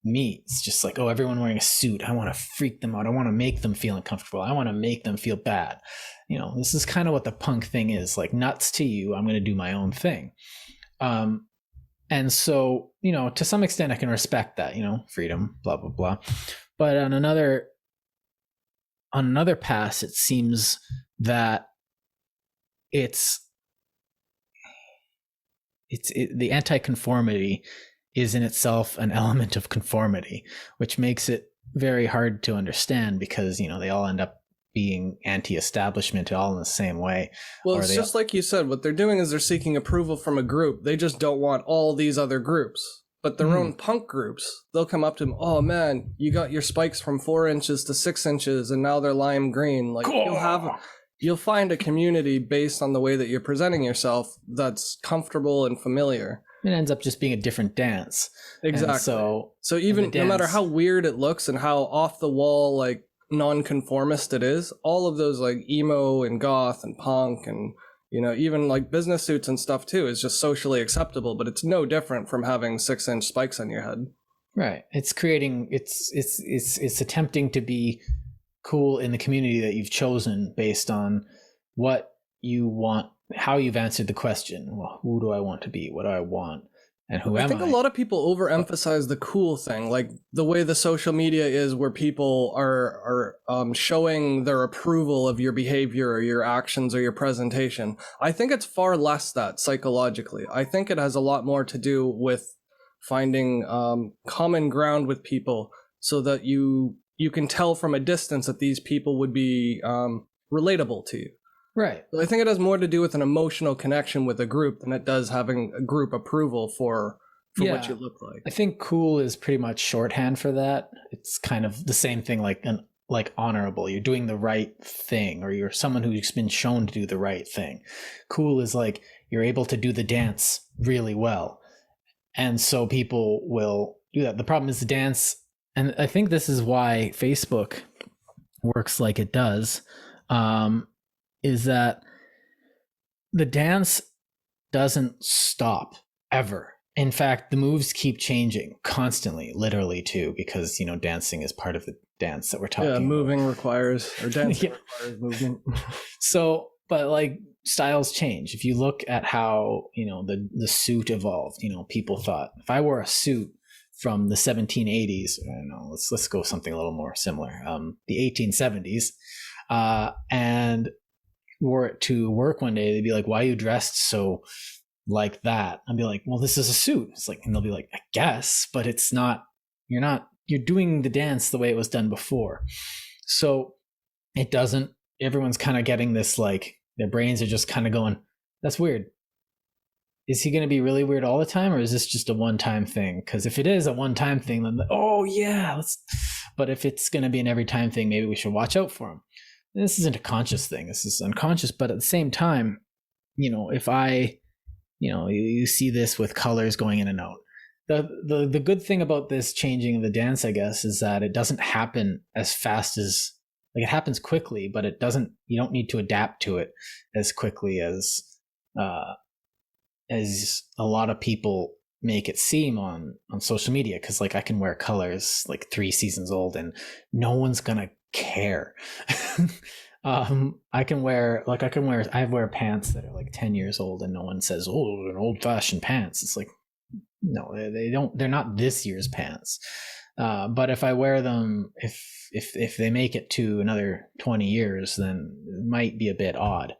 meet. It's just like, oh, everyone wearing a suit. I want to freak them out. I want to make them feel uncomfortable. I want to make them feel bad. You know, this is kind of what the punk thing is, like, nuts to you. I'm going to do my own thing. And so, you know, to some extent I can respect that, you know, freedom, blah, blah, blah. But on another pass, it seems that the anti-conformity is in itself an element of conformity, which makes it very hard to understand because, you know, they all end up being anti-establishment all in the same way. Well, it's just like you said, what they're doing is they're seeking approval from a group. They just don't want all these other groups. But their own punk groups, they'll come up to them, oh man, you got your spikes from 4 inches to 6 inches and now they're lime green. Like, you'll find a community based on the way that you're presenting yourself that's comfortable and familiar. It ends up just being a different dance. Exactly. And so even no matter how weird it looks and how off the wall, like, non-conformist it is, all of those like emo and goth and punk and, you know, even like business suits and stuff too is just socially acceptable, but it's no different from having 6-inch spikes on your head. Right. It's creating, it's attempting to be cool in the community that you've chosen based on what you want, how you've answered the question. Well, who do I want to be? What do I want? And who am I? I think a lot of people overemphasize the cool thing, like the way the social media is where people are showing their approval of your behavior or your actions or your presentation. I think it's far less that psychologically. I think it has a lot more to do with finding common ground with people so that you can tell from a distance that these people would be relatable to you. Right. I think it has more to do with an emotional connection with a group than it does having a group approval for what you look like. I think cool is pretty much shorthand for that. It's kind of the same thing like honorable. You're doing the right thing, or you're someone who's been shown to do the right thing. Cool is like you're able to do the dance really well. And so people will do that. The problem is the dance, and I think this is why Facebook works like it does. Is that the dance doesn't stop ever. In fact, the moves keep changing constantly, literally too, because, you know, dancing is part of the dance that we're talking about. Yeah, moving requires, or dancing requires movement. So, but like styles change. If you look at how, you know, the suit evolved, you know, people thought if I wore a suit from the 1780s, I don't know, let's go something a little more similar, the 1870s, and wore it to work one day, they'd be like, why are you dressed so like that? I'd be like, well, this is a suit. It's like, and they'll be like, I guess, but it's not, you're doing the dance the way it was done before. So it doesn't, everyone's kind of getting this, like, their brains are just kind of going, that's weird. Is he going to be really weird all the time, or is this just a one-time thing? Because if it is a one-time thing, then, oh yeah, but if it's going to be an every time thing, maybe we should watch out for him. This isn't a conscious thing. This is unconscious. But at the same time, you know, if you see this with colors going in and out. The good thing about this changing of the dance, I guess, is that it doesn't happen as fast as, like, it happens quickly, but you don't need to adapt to it as quickly as a lot of people make it seem on social media. Because, like, I can wear colors like 3 seasons old and no one's gonna care. I wear pants that are like 10 years old and no one says, oh, they're old-fashioned pants. It's like, no, they're not this year's pants. But if I wear them, if they make it to another 20 years, then it might be a bit odd.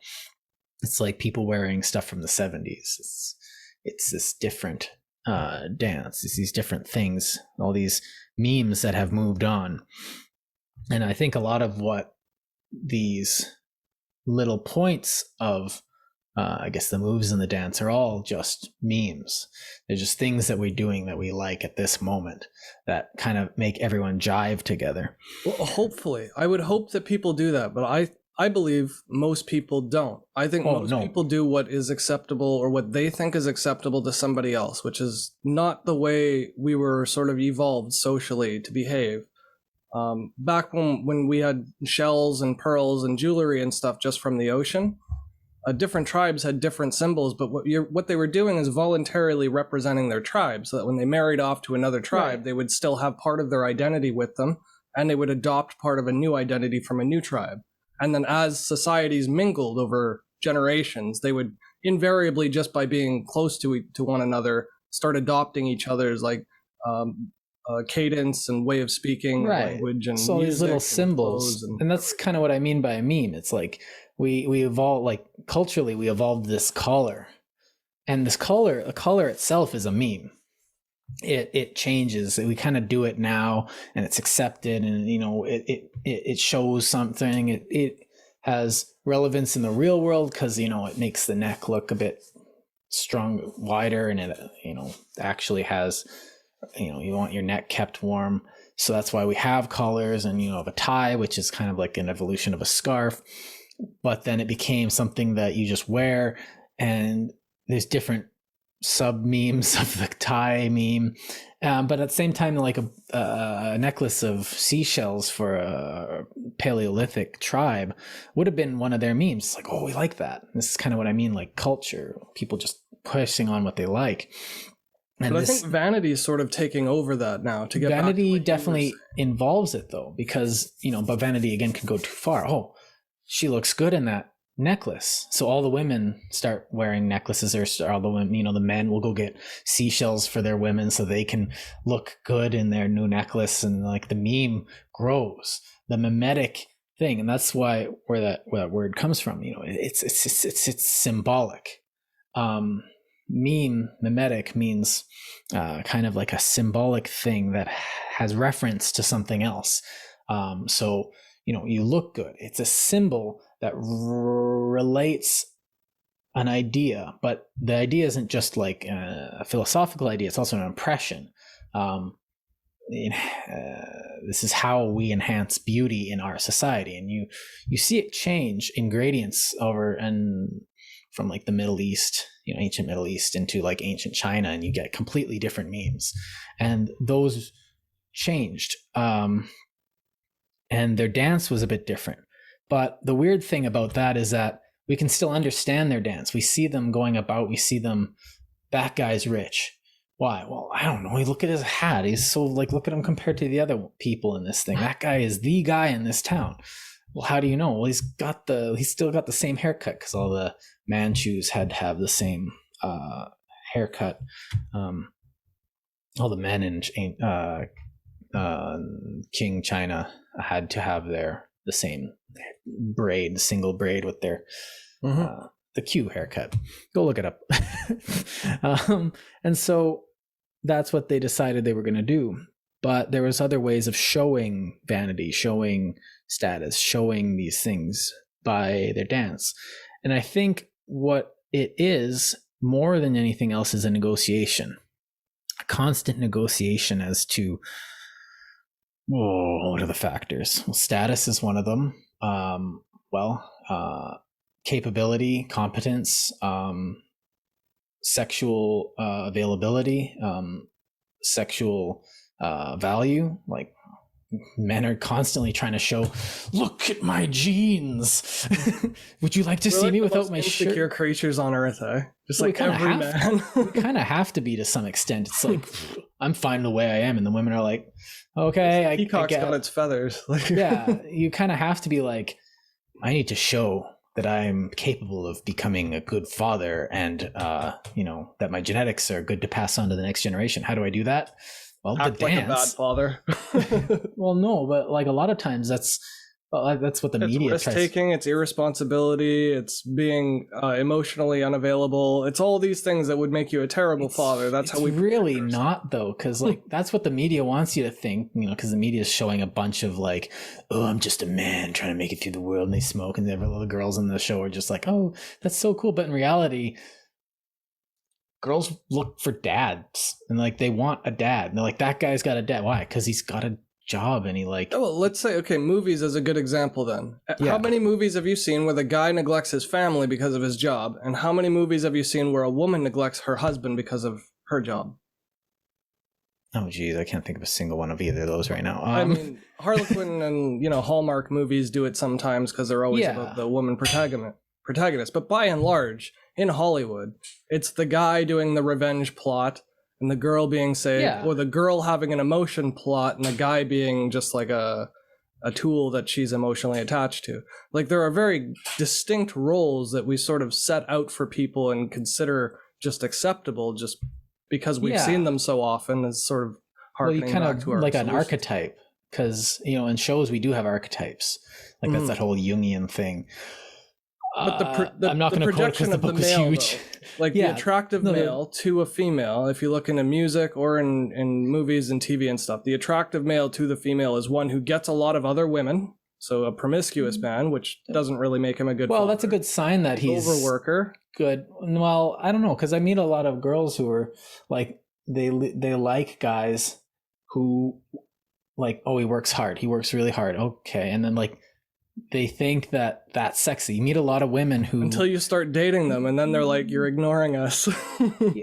It's like people wearing stuff from the 70s. It's this different dance. It's these different things, all these memes that have moved on. And I think a lot of what these little points of, I guess, the moves in the dance are all just memes. They're just things that we're doing that we like at this moment that kind of make everyone jive together. Well, hopefully. I would hope that people do that, but I believe most people don't. I think most people do what is acceptable or what they think is acceptable to somebody else, which is not the way we were sort of evolved socially to behave. Back when we had shells and pearls and jewelry and stuff just from the ocean, different tribes had different symbols, but what they were doing is voluntarily representing their tribe, so that when they married off to another tribe, they would still have part of their identity with them, and they would adopt part of a new identity from a new tribe. And then as societies mingled over generations, they would invariably, just by being close to one another, start adopting each other's cadence and way of speaking, language, and so these little symbols. And that's kind of what I mean by a meme. It's like we evolved, like culturally, we evolved this collar, and this collar, the collar itself is a meme. It changes. We kind of do it now, and it's accepted, and it shows something. It has relevance in the real world because it makes the neck look a bit strong, wider, and it actually has you want your neck kept warm, so that's why we have collars, and have a tie, which is kind of like an evolution of a scarf. But then it became something that you just wear, and there's different sub memes of the tie meme, but at the same time, like a necklace of seashells for a Paleolithic tribe would have been one of their memes. It's like, oh, we like that. This is kind of what I mean, like culture, people just pushing on what they like. And but I think vanity is sort of taking over that now. To get vanity definitely involves it though, because but vanity again can go too far. Oh, she looks good in that necklace, so all the women start wearing necklaces, or all the women, the men will go get seashells for their women so they can look good in their new necklace, and like the meme grows, the mimetic thing, and that's where that word comes from. It's symbolic. Mimetic means kind of like a symbolic thing that has reference to something else. So you look good. It's a symbol that relates an idea, but the idea isn't just like a philosophical idea. It's also an impression. This is how we enhance beauty in our society, and you see it change in gradients over and from like the Middle East, ancient Middle East, into like ancient China, and you get completely different memes, and those changed. And their dance was a bit different. But the weird thing about that is that we can still understand their dance. We see them going about, we see them, that guy's rich. Why? Well, I don't know. Look at his hat. He's so look at him compared to the other people in this thing. That guy is the guy in this town. Well, how do you know? Well, he's still got the same haircut, because all the Manchus had to have the same haircut. All the men in King China had to have the same braid, single braid with their the Q haircut. Go look it up. And so that's what they decided they were going to do. But there was other ways of showing vanity, showing status, showing these things by their dance. And I think what it is more than anything else is a negotiation, a constant negotiation as to what are the factors? Well, status is one of them. Capability, competence, sexual availability, sexual value. Like, men are constantly trying to show, look at my jeans. Would you like to see me without my shirt? Insecure creatures on earth, eh? Just like every man. We kind of have to be to some extent. It's like, I'm fine the way I am, and the women are like, okay, peacock's got its feathers. Yeah, you kind of have to be like, I need to show that I'm capable of becoming a good father, and that my genetics are good to pass on to the next generation. How do I do that? Well, act like a bad father. Well, no, but like a lot of times that's what the media tries. It's risk-taking, it's irresponsibility, it's being emotionally unavailable. It's all these things that would make you a terrible father. That's how we really not, though, because like that's what the media wants you to think, because the media is showing a bunch of like, oh, I'm just a man trying to make it through the world, and they smoke, and the girls in the show are just like, oh, that's so cool. But in reality, girls look for dads, and like they want a dad, and they're like, that guy's got a dad. Why? Because he's got a job and he like. Oh, well, let's say, okay, movies is a good example then. Yeah. How many movies have you seen where the guy neglects his family because of his job? And how many movies have you seen where a woman neglects her husband because of her job? Oh, geez, I can't think of a single one of either of those right now. I mean, Harlequin and, Hallmark movies do it sometimes because they're always about the woman protagonist. But by and large, in Hollywood, it's the guy doing the revenge plot and the girl being saved, or the girl having an emotion plot and the guy being just like a tool that she's emotionally attached to. Like, there are very distinct roles that we sort of set out for people and consider just acceptable just because we've seen them so often, as sort of harkening back to our like solutions. an archetype, because in shows we do have archetypes, like that's that whole Jungian thing. But I'm not going to quote because the book was huge. Though, like the attractive male to a female, if you look into music or in movies and TV and stuff, the attractive male to the female is one who gets a lot of other women. So a promiscuous man, which doesn't really make him a good father. That's a good sign that he's overworker. Good. Well, I don't know, because I meet a lot of girls who are like, they like guys who like, oh, he works hard. He works really hard. Okay. And then like, they think that that's sexy. You meet a lot of women who... Until you start dating them, and then they're like, you're ignoring us.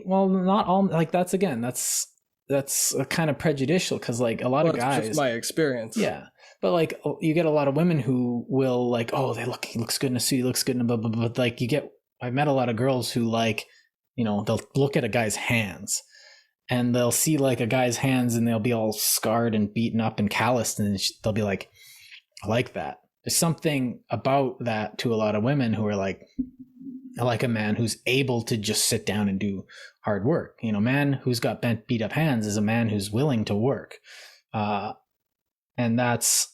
Well, not all... Like, that's kind of prejudicial, because like a lot of guys... That's just my experience. Yeah. But like, you get a lot of women who will like, oh, he looks good in a suit, he looks good in a... Blah, blah, blah. But like, I met a lot of girls who like, they'll look at a guy's hands, and they'll see like a guy's hands, and they'll be all scarred and beaten up and calloused, and they'll be like, I like that. There's something about that to a lot of women who are like, I like a man who's able to just sit down and do hard work. A man who's got beat up hands is a man who's willing to work. And that's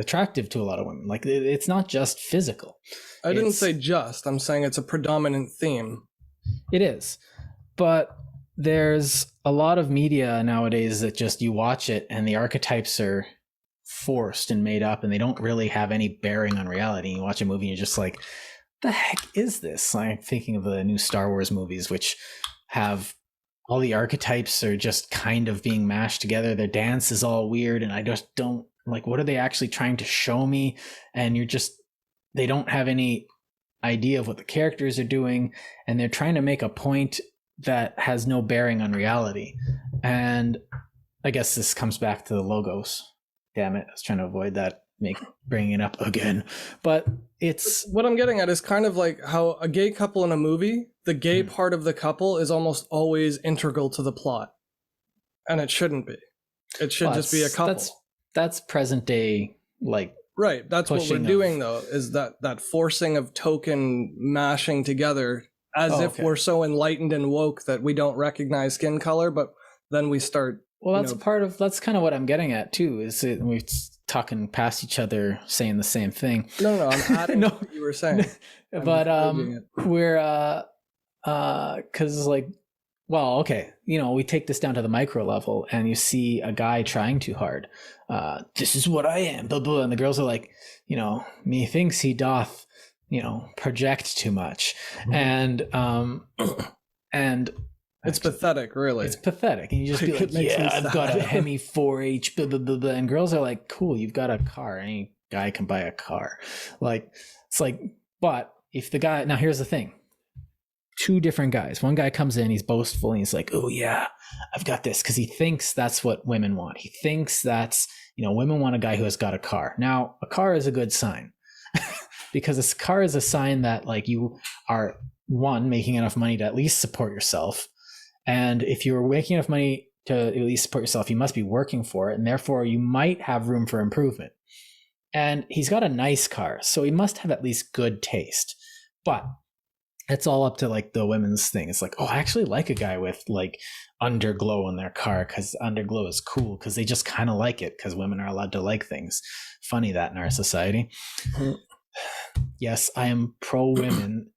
attractive to a lot of women. Like, it's not just physical. I didn't say just, I'm saying it's a predominant theme. It is. But there's a lot of media nowadays that just, you watch it and the archetypes are forced and made up, and they don't really have any bearing on reality. You watch a movie and you're just like, the heck is this? I'm thinking of the new Star Wars movies, which have all the archetypes are just kind of being mashed together. Their dance is all weird, and I just don't like, what are they actually trying to show me? And they don't have any idea of what the characters are doing, and they're trying to make a point that has no bearing on reality. And I guess this comes back to the logos. Damn it, I was trying to avoid that, bringing it up again. But it's... What I'm getting at is kind of like how a gay couple in a movie, the gay part of the couple is almost always integral to the plot. And it shouldn't be. It should just be a couple. That's present day, like... Right, that's what we're doing, though, is that forcing of token mashing together as if we're so enlightened and woke that we don't recognize skin color, but then we start... Well, that's kind of what I'm getting at too, is we're talking past each other, saying the same thing. No, I'm adding what you were saying. But we're because like, well, okay, we take this down to the micro level, and you see a guy trying too hard. This is what I am, blah blah, and the girls are like, methinks he doth, project too much, and it's pathetic, really. It's pathetic. And you just be like, yeah, I've got a Hemi 4H, blah, blah, blah, blah. And girls are like, cool, you've got a car. Any guy can buy a car. Like, it's like, but if the guy, now here's the thing. Two different guys. One guy comes in, he's boastful, and he's like, oh yeah, I've got this. Because he thinks that's what women want. He thinks that's, women want a guy who has got a car. Now, a car is a good sign. Because a car is a sign that like you are, one, making enough money to at least support yourself. And if you're making enough money to at least support yourself, you must be working for it. And therefore, you might have room for improvement. And he's got a nice car, so he must have at least good taste. But it's all up to like the women's thing. It's like, oh, I actually like a guy with like underglow in their car, because underglow is cool, because they just kind of like it, because women are allowed to like things. Funny that in our society. Yes, I am pro women.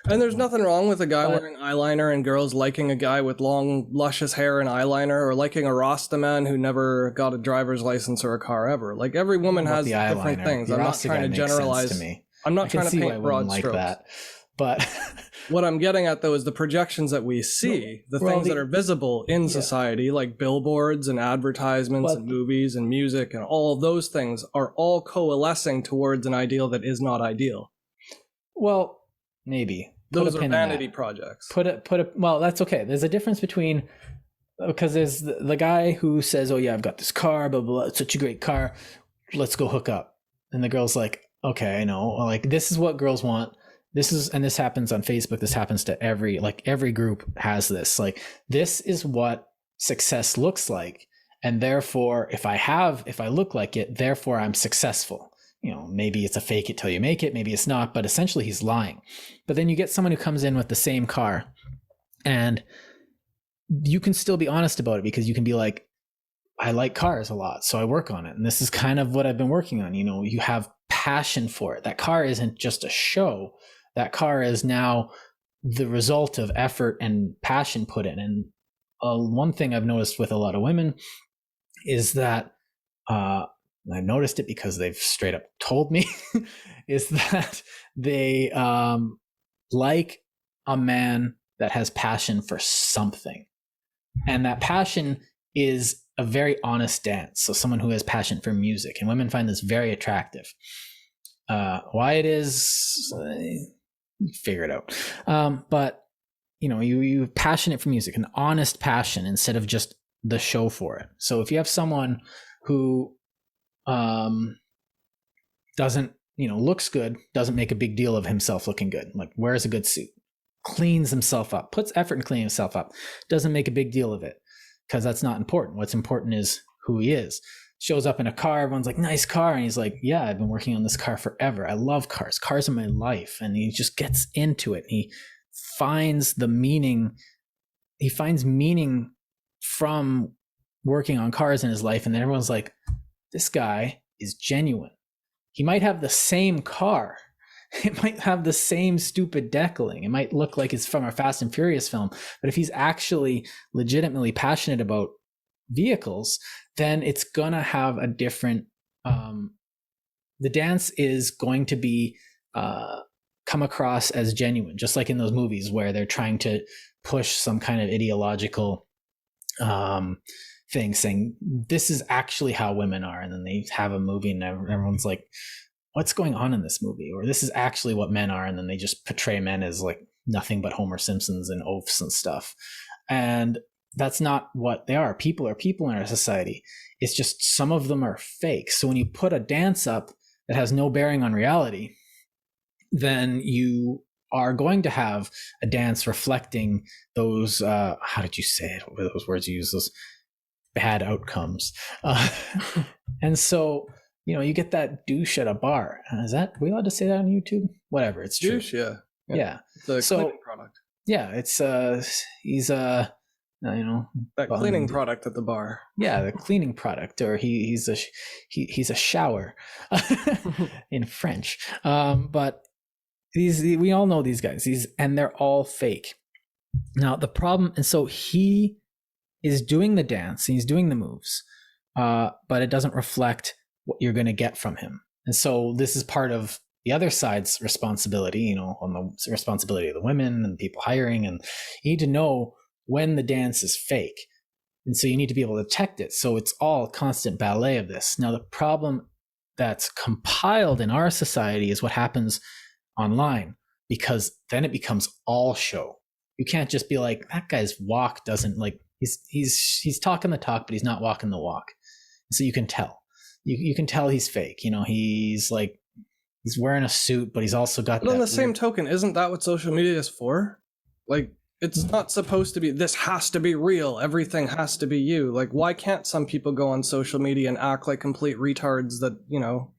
And there's nothing wrong with a guy wearing eyeliner and girls liking a guy with long, luscious hair and eyeliner, or liking a Rasta man who never got a driver's license or a car ever. Like, every woman has different things. I'm not trying to generalize. I'm not trying to paint broad strokes. But What I'm getting at, though, is the projections that we see, the things that are visible in society, like billboards and advertisements and movies and music and all of those things are all coalescing towards an ideal that is not ideal. Well, maybe. Those are vanity projects. Well, that's okay. There's a difference between, because there's the guy who says, oh yeah, I've got this car, blah, blah, blah, it's such a great car, let's go hook up. And the girl's like, okay, I know, like this is what girls want. And this happens on Facebook. This happens to every group has this. Like, this is what success looks like. And therefore, if I look like it, therefore I'm successful. You know, maybe it's a fake it till you make it. Maybe it's not, but essentially he's lying. But then you get someone who comes in with the same car and you can still be honest about it, because you can be like, I like cars a lot, so I work on it. And this is kind of what I've been working on. You know, you have passion for it. That car isn't just a show. That car is now the result of effort and passion put in. And one thing I've noticed with a lot of women is that, I've noticed it because they've straight up told me, is that they like a man that has passion for something. And that passion is a very honest dance. So someone who has passion for music, and women find this very attractive. Why it is, figure it out. But you know, you passionate for music, an honest passion instead of just the show for it. So if you have someone who doesn't, you know, looks good, doesn't make a big deal of himself looking good, like wears a good suit, cleans himself up, puts effort in cleaning himself up, doesn't make a big deal of it, because that's not important. What's important is who he is. Shows up in a car, everyone's like, nice car. And he's like, yeah, I've been working on this car forever. I love cars. Cars are my life. And he just gets into it. He finds the meaning. He finds meaning from working on cars in his life. And then everyone's like, this guy is genuine. He might have the same car. It might have the same stupid decaling. It might look like it's from a Fast and Furious film. But if he's actually legitimately passionate about vehicles, then it's gonna have a different the dance is going to be come across as genuine, just like in those movies where they're trying to push some kind of ideological thing, saying this is actually how women are, and then they have a movie and everyone's like, what's going on in this movie? Or this is actually what men are, and then they just portray men as like nothing but Homer Simpsons and oafs and stuff. And that's not what they are. People are people in our society. It's just some of them are fake. So when you put a dance up that has no bearing on reality, then you are going to have a dance reflecting those, how did you say it? What were those words you use? Those bad outcomes. And so, you know, you get that douche at a bar. Are we allowed to say that on YouTube? Whatever, it's true. Douche, yeah. The cleaning product. Yeah, it's he's you know, that cleaning product at the bar. Yeah, the cleaning product, or he's a shower in French. But we all know these guys. And they're all fake. Now the problem, and so he is doing the dance, he's doing the moves, but it doesn't reflect what you're going to get from him. And so this is part of the other side's responsibility, you know, on the responsibility of the women and people hiring, and you need to know when the dance is fake. And so you need to be able to detect it. So it's all constant ballet of this. Now, the problem that's compiled in our society is what happens online, because then it becomes all show. You can't just be like, that guy's walk doesn't, like, he's talking the talk, but he's not walking the walk. So you can tell. You can tell he's fake. You know, he's wearing a suit, but he's also got. But on the same token, isn't that what social media is for? Like, it's not supposed to be, this has to be real, everything has to be you. Like, why can't some people go on social media and act like complete retards that, you know,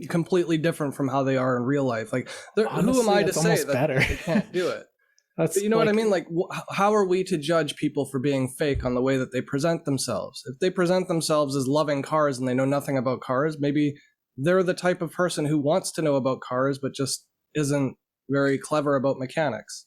completely different from how they are in real life? Like, honestly, who am I to say that they can't do it? But you know what I mean? Like, how are we to judge people for being fake on the way that they present themselves? If they present themselves as loving cars and they know nothing about cars, maybe they're the type of person who wants to know about cars but just isn't very clever about mechanics.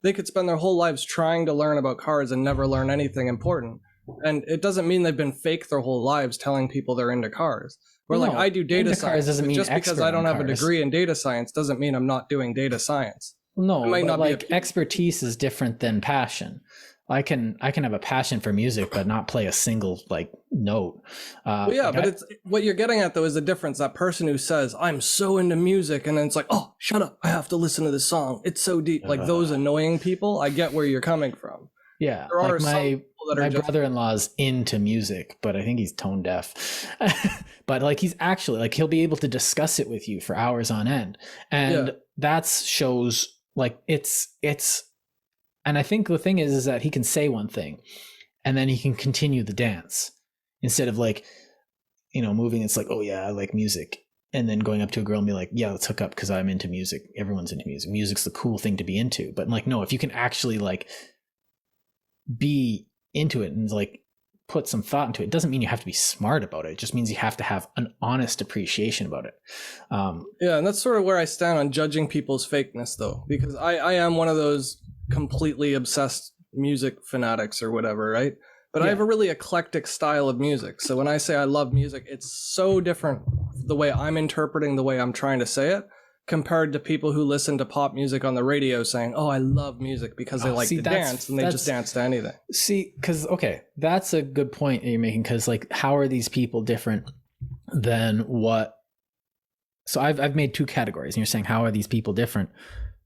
They could spend their whole lives trying to learn about cars and never learn anything important. And it doesn't mean they've been fake their whole lives telling people they're into cars. Or I do data science. Doesn't mean just because I don't have a degree in data science doesn't mean I'm not doing data science. No, It might but not be like expertise is different than passion. I can have a passion for music, but not play a single like note. Well, yeah, like but it's what you're getting at though is the difference. That person who says, I'm so into music, and then it's like, oh, shut up, I have to listen to this song. It's so deep. Like those annoying people, I get where you're coming from. Yeah, There are like some my people that my are just brother-in-law's into music, but I think he's tone deaf. But like he's actually like he'll be able to discuss it with you for hours on end, and Yeah. that shows like it's. And I think the thing is that he can say one thing, and then he can continue the dance instead of like, moving. It's like, oh yeah, I like music, and then going up to a girl and be like, yeah, let's hook up because I'm into music. Everyone's into music. Music's the cool thing to be into. But like, no, if you can actually like be into it and like put some thought into it, it doesn't mean you have to be smart about it. It just means you have to have an honest appreciation about it. Yeah, and that's sort of where I stand on judging people's fakeness though, because I am one of those completely obsessed music fanatics or whatever, right? But I have a really eclectic style of music. So when I say I love music, it's so different the way I'm interpreting the way I'm trying to say it compared to people who listen to pop music on the radio saying, oh, I love music because they like to dance and they just dance to anything. See, because, okay, that's a good point that you're making, because like, how are these people different than what? So I've made two categories, and you're saying, how are these people different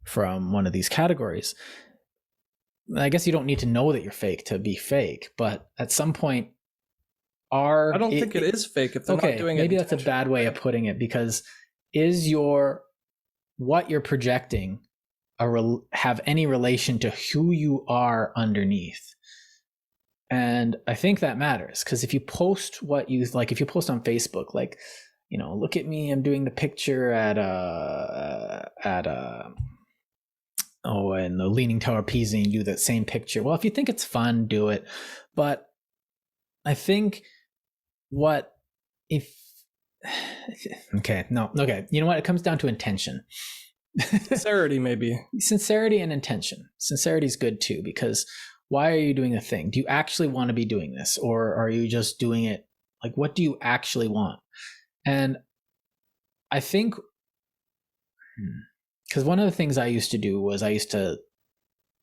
from one of these categories? I guess you don't need to know that you're fake to be fake, but at some point, I don't think it is fake if they're not doing it. Maybe that's a bad way of putting it, because is what you're projecting have any relation to who you are underneath? And I think that matters, because if you post what you like, if you post on Facebook, like, look at me, I'm doing the picture in the Leaning Tower of Pisa, and you do that same picture. Well, if you think it's fun, do it. But I think you know what? It comes down to intention. Sincerity, maybe. Sincerity and intention. Sincerity is good too, because why are you doing a thing? Do you actually want to be doing this, or are you just doing it? Like, what do you actually want? And I think, because one of the things I used to do was I used to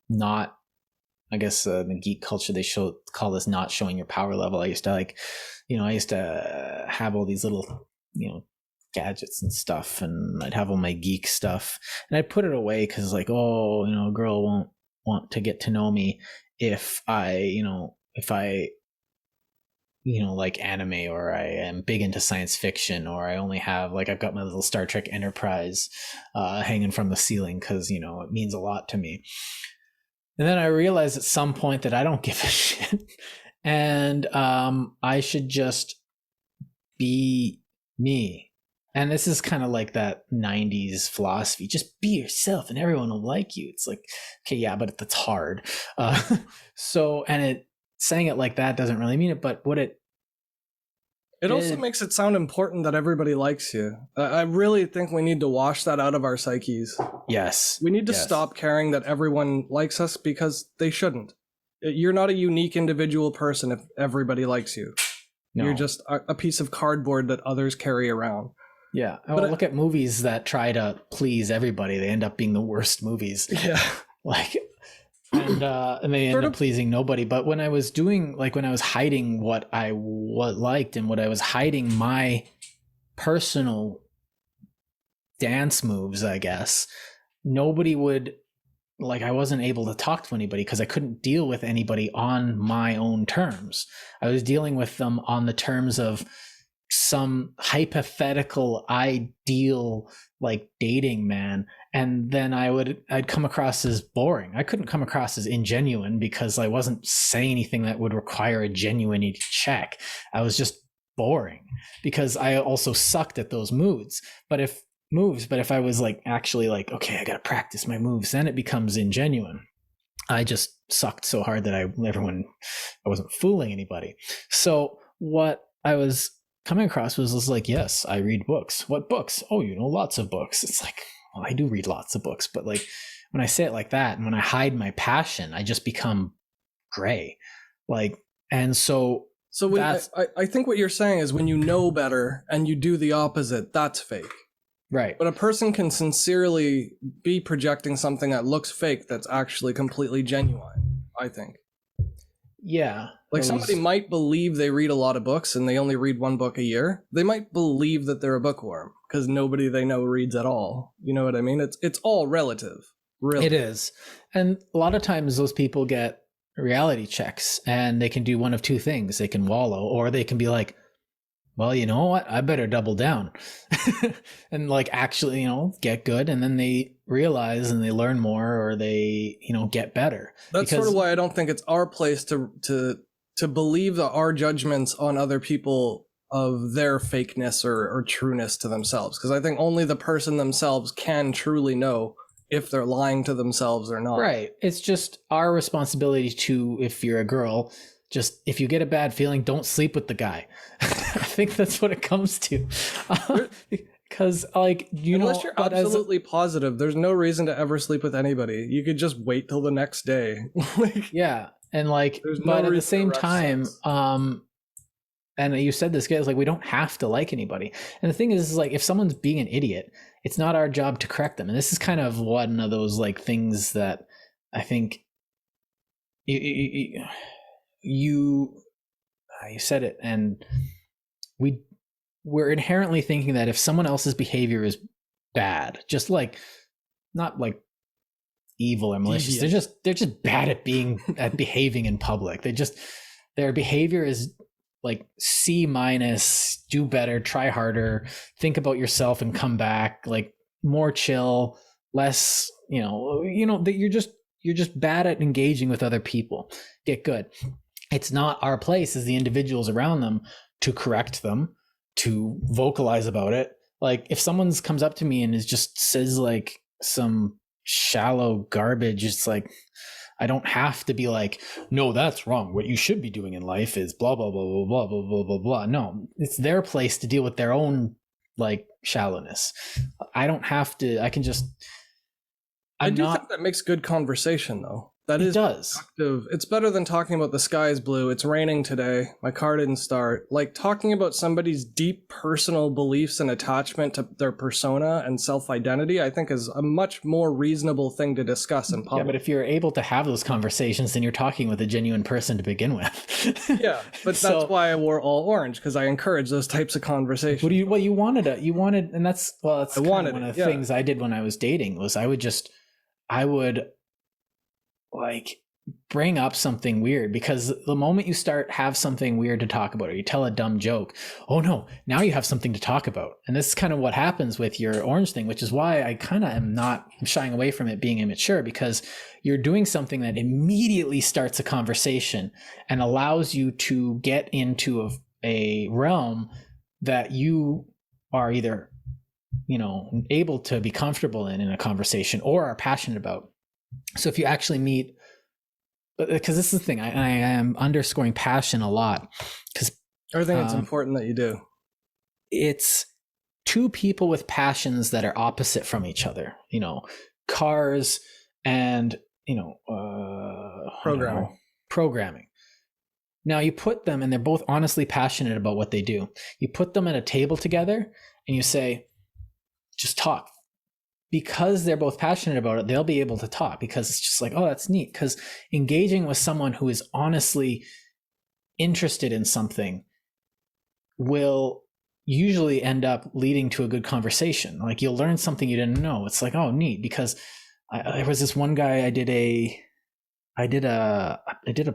not, I guess in the geek culture, they call this not showing your power level. I used to I used to have all these little, gadgets and stuff, and I'd have all my geek stuff, and I'd put it away because like, oh, a girl won't want to get to know me if I like anime, or I am big into science fiction, or I only have like, I've got my little Star Trek Enterprise hanging from the ceiling because, it means a lot to me. And then I realized at some point that I don't give a shit. And I should just be me. And this is kind of like that 90s philosophy. Just be yourself and everyone will like you. It's like, okay, yeah, but that's hard. Saying it like that doesn't really mean it, but what it also makes it sound important that everybody likes you. I really think we need to wash that out of our psyches. Yes. We need to stop caring that everyone likes us, because they shouldn't. You're not a unique individual person if everybody likes you. No. You're just a piece of cardboard that others carry around. Yeah. But look at movies that try to please everybody. They end up being the worst movies. Yeah. And they end up pleasing nobody. But when I was hiding what I liked, and what I was hiding my personal dance moves, I guess, nobody would, like, I wasn't able to talk to anybody because I couldn't deal with anybody on my own terms. I was dealing with them on the terms of some hypothetical ideal, like, dating man. And then I'd come across as boring. I couldn't come across as ingenuine because I wasn't saying anything that would require a genuinity check. I was just boring because I also sucked at those But if I was like, actually like, okay, I got to practice my moves, then it becomes ingenuine. I just sucked so hard that I wasn't fooling anybody. So what I was coming across was like, yes, I read books. What books? Oh, lots of books. It's like, well, I do read lots of books, but like when I say it like that, and when I hide my passion, I just become gray. Like, and so when I think what you're saying is when you know better and you do the opposite, that's fake. Right. But a person can sincerely be projecting something that looks fake that's actually completely genuine, I think. Yeah. Like somebody might believe they read a lot of books and they only read one book a year. They might believe that they're a bookworm because nobody they know reads at all. You know what I mean? It's all relative, really. It is. And a lot of times those people get reality checks and they can do one of two things. They can wallow, or they can be like, well, you know what? I better double down and like actually, get good. And then they realize and they learn more, or they, get better. That's sort of why I don't think it's our place to believe that our judgments on other people of their fakeness or trueness to themselves. Because I think only the person themselves can truly know if they're lying to themselves or not. Right. It's just our responsibility to, if you're a girl, just if you get a bad feeling, don't sleep with the guy. I think that's what it comes to. Because unless you're absolutely positive, there's no reason to ever sleep with anybody. You could just wait till the next day. Yeah. And but at the same time, and you said this, guys, we don't have to like anybody. And the thing is if someone's being an idiot, it's not our job to correct them. And this is kind of one of those things that I think you said it, and we're inherently thinking that if someone else's behavior is bad, just not evil or malicious, they're just bad at behaving in public. Their behavior is C-, do better, try harder, think about yourself and come back, more chill, less, that you're just bad at engaging with other people. Get good. It's not our place as the individuals around them to correct them, to vocalize about it. If someone comes up to me and just says some shallow garbage, it's I don't have to be no, that's wrong. What you should be doing in life is blah, blah, blah, blah, blah, blah, blah, blah, blah. No, it's their place to deal with their own shallowness. I don't have to, I can just, I do think that makes good conversation though. It does. Productive. It's better than talking about the sky is blue, it's raining today, my car didn't start. Talking about somebody's deep personal beliefs and attachment to their persona and self-identity, I think is a much more reasonable thing to discuss in public. Yeah, but if you're able to have those conversations, then you're talking with a genuine person to begin with. Yeah, but that's why I wore all orange, because I encourage those types of conversations. You wanted, and that's one of the things I did when I was dating was I would bring up something weird, because the moment you have something weird to talk about, or you tell a dumb joke, oh no, now you have something to talk about. And this is kind of what happens with your orange thing, which is why I kind of am not shying away from it being immature, because you're doing something that immediately starts a conversation and allows you to get into a realm that you are either able to be comfortable in a conversation or are passionate about. So if you actually meet, because this is the thing, I am underscoring passion a lot, because I think it's important that you do. It's two people with passions that are opposite from each other, cars and, programming. Now you put them, and they're both honestly passionate about what they do. You put them at a table together and you say, just talk. Because they're both passionate about it, they'll be able to talk, because it's just oh, that's neat. Because engaging with someone who is honestly interested in something will usually end up leading to a good conversation. You'll learn something you didn't know. It's oh, neat. Because there was this one guy I did a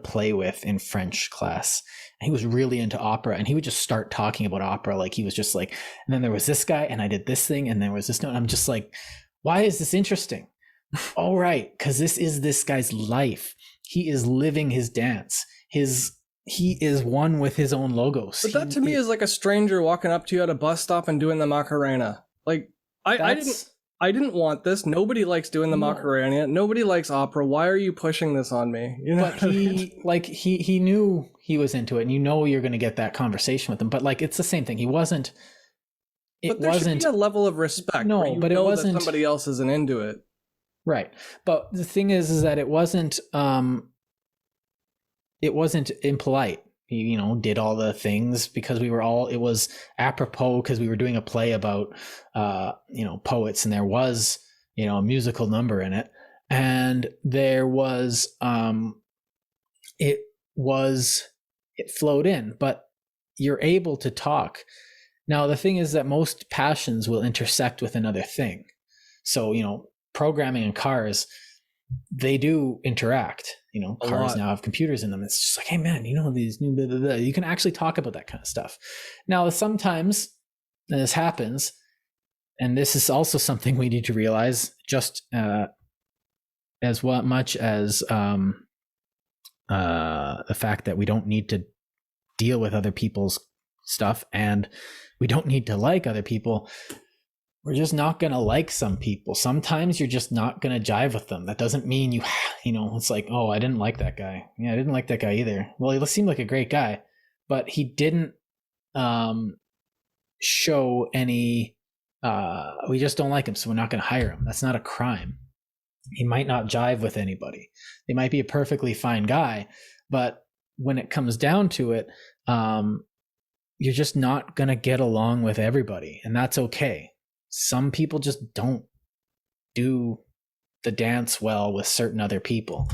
play with in French class, and he was really into opera, and he would just start talking about opera. He was just and then there was this guy, and I did this thing, and there was this note. I'm just why is this interesting? All right, because this is this guy's life. He is living his dance. He is one with his own logos. But that to me is a stranger walking up to you at a bus stop and doing the Macarena. I didn't want this. Nobody likes doing the Macarena. Nobody likes opera. Why are you pushing this on me? But he knew he was into it, and you're going to get that conversation with him. But it's the same thing. He wasn't. But there should be a level of respect. No, but it wasn't. That somebody else isn't into it. Right. But the thing is that it wasn't impolite. did all the things because it was apropos because we were doing a play about, poets, and there was, a musical number in it. And there was, it flowed in, but you're able to talk. Now, the thing is that most passions will intersect with another thing. So, programming and cars, they do interact. Cars now have computers in them. It's just like, hey man, these new blah, blah, blah. You can actually talk about that kind of stuff. Now, sometimes this happens, and this is also something we need to realize, just as much as the fact that we don't need to deal with other people's stuff, and we don't need to like other people. We're just not going to like some people. Sometimes you're just not going to jive with them. That doesn't mean it's like, oh, I didn't like that guy. Yeah, I didn't like that guy either. Well, he seemed like a great guy, but he didn't show any, we just don't like him, so we're not going to hire him. That's not a crime. He might not jive with anybody. He might be a perfectly fine guy, but when it comes down to it, you're just not going to get along with everybody, and that's okay. Some people just don't do the dance well with certain other people.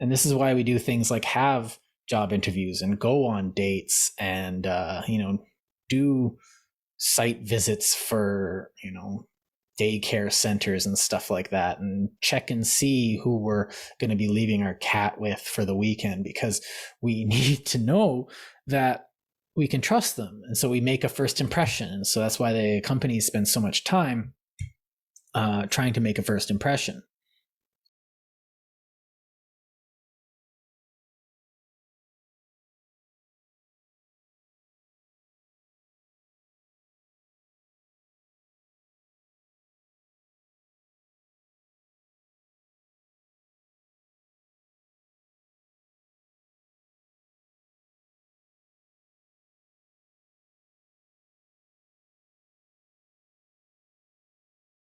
And this is why we do things like have job interviews and go on dates and, do site visits for, daycare centers and stuff like that, and check and see who we're going to be leaving our cat with for the weekend, because we need to know that we can trust them. And so we make a first impression. And so that's why the companies spend so much time trying to make a first impression.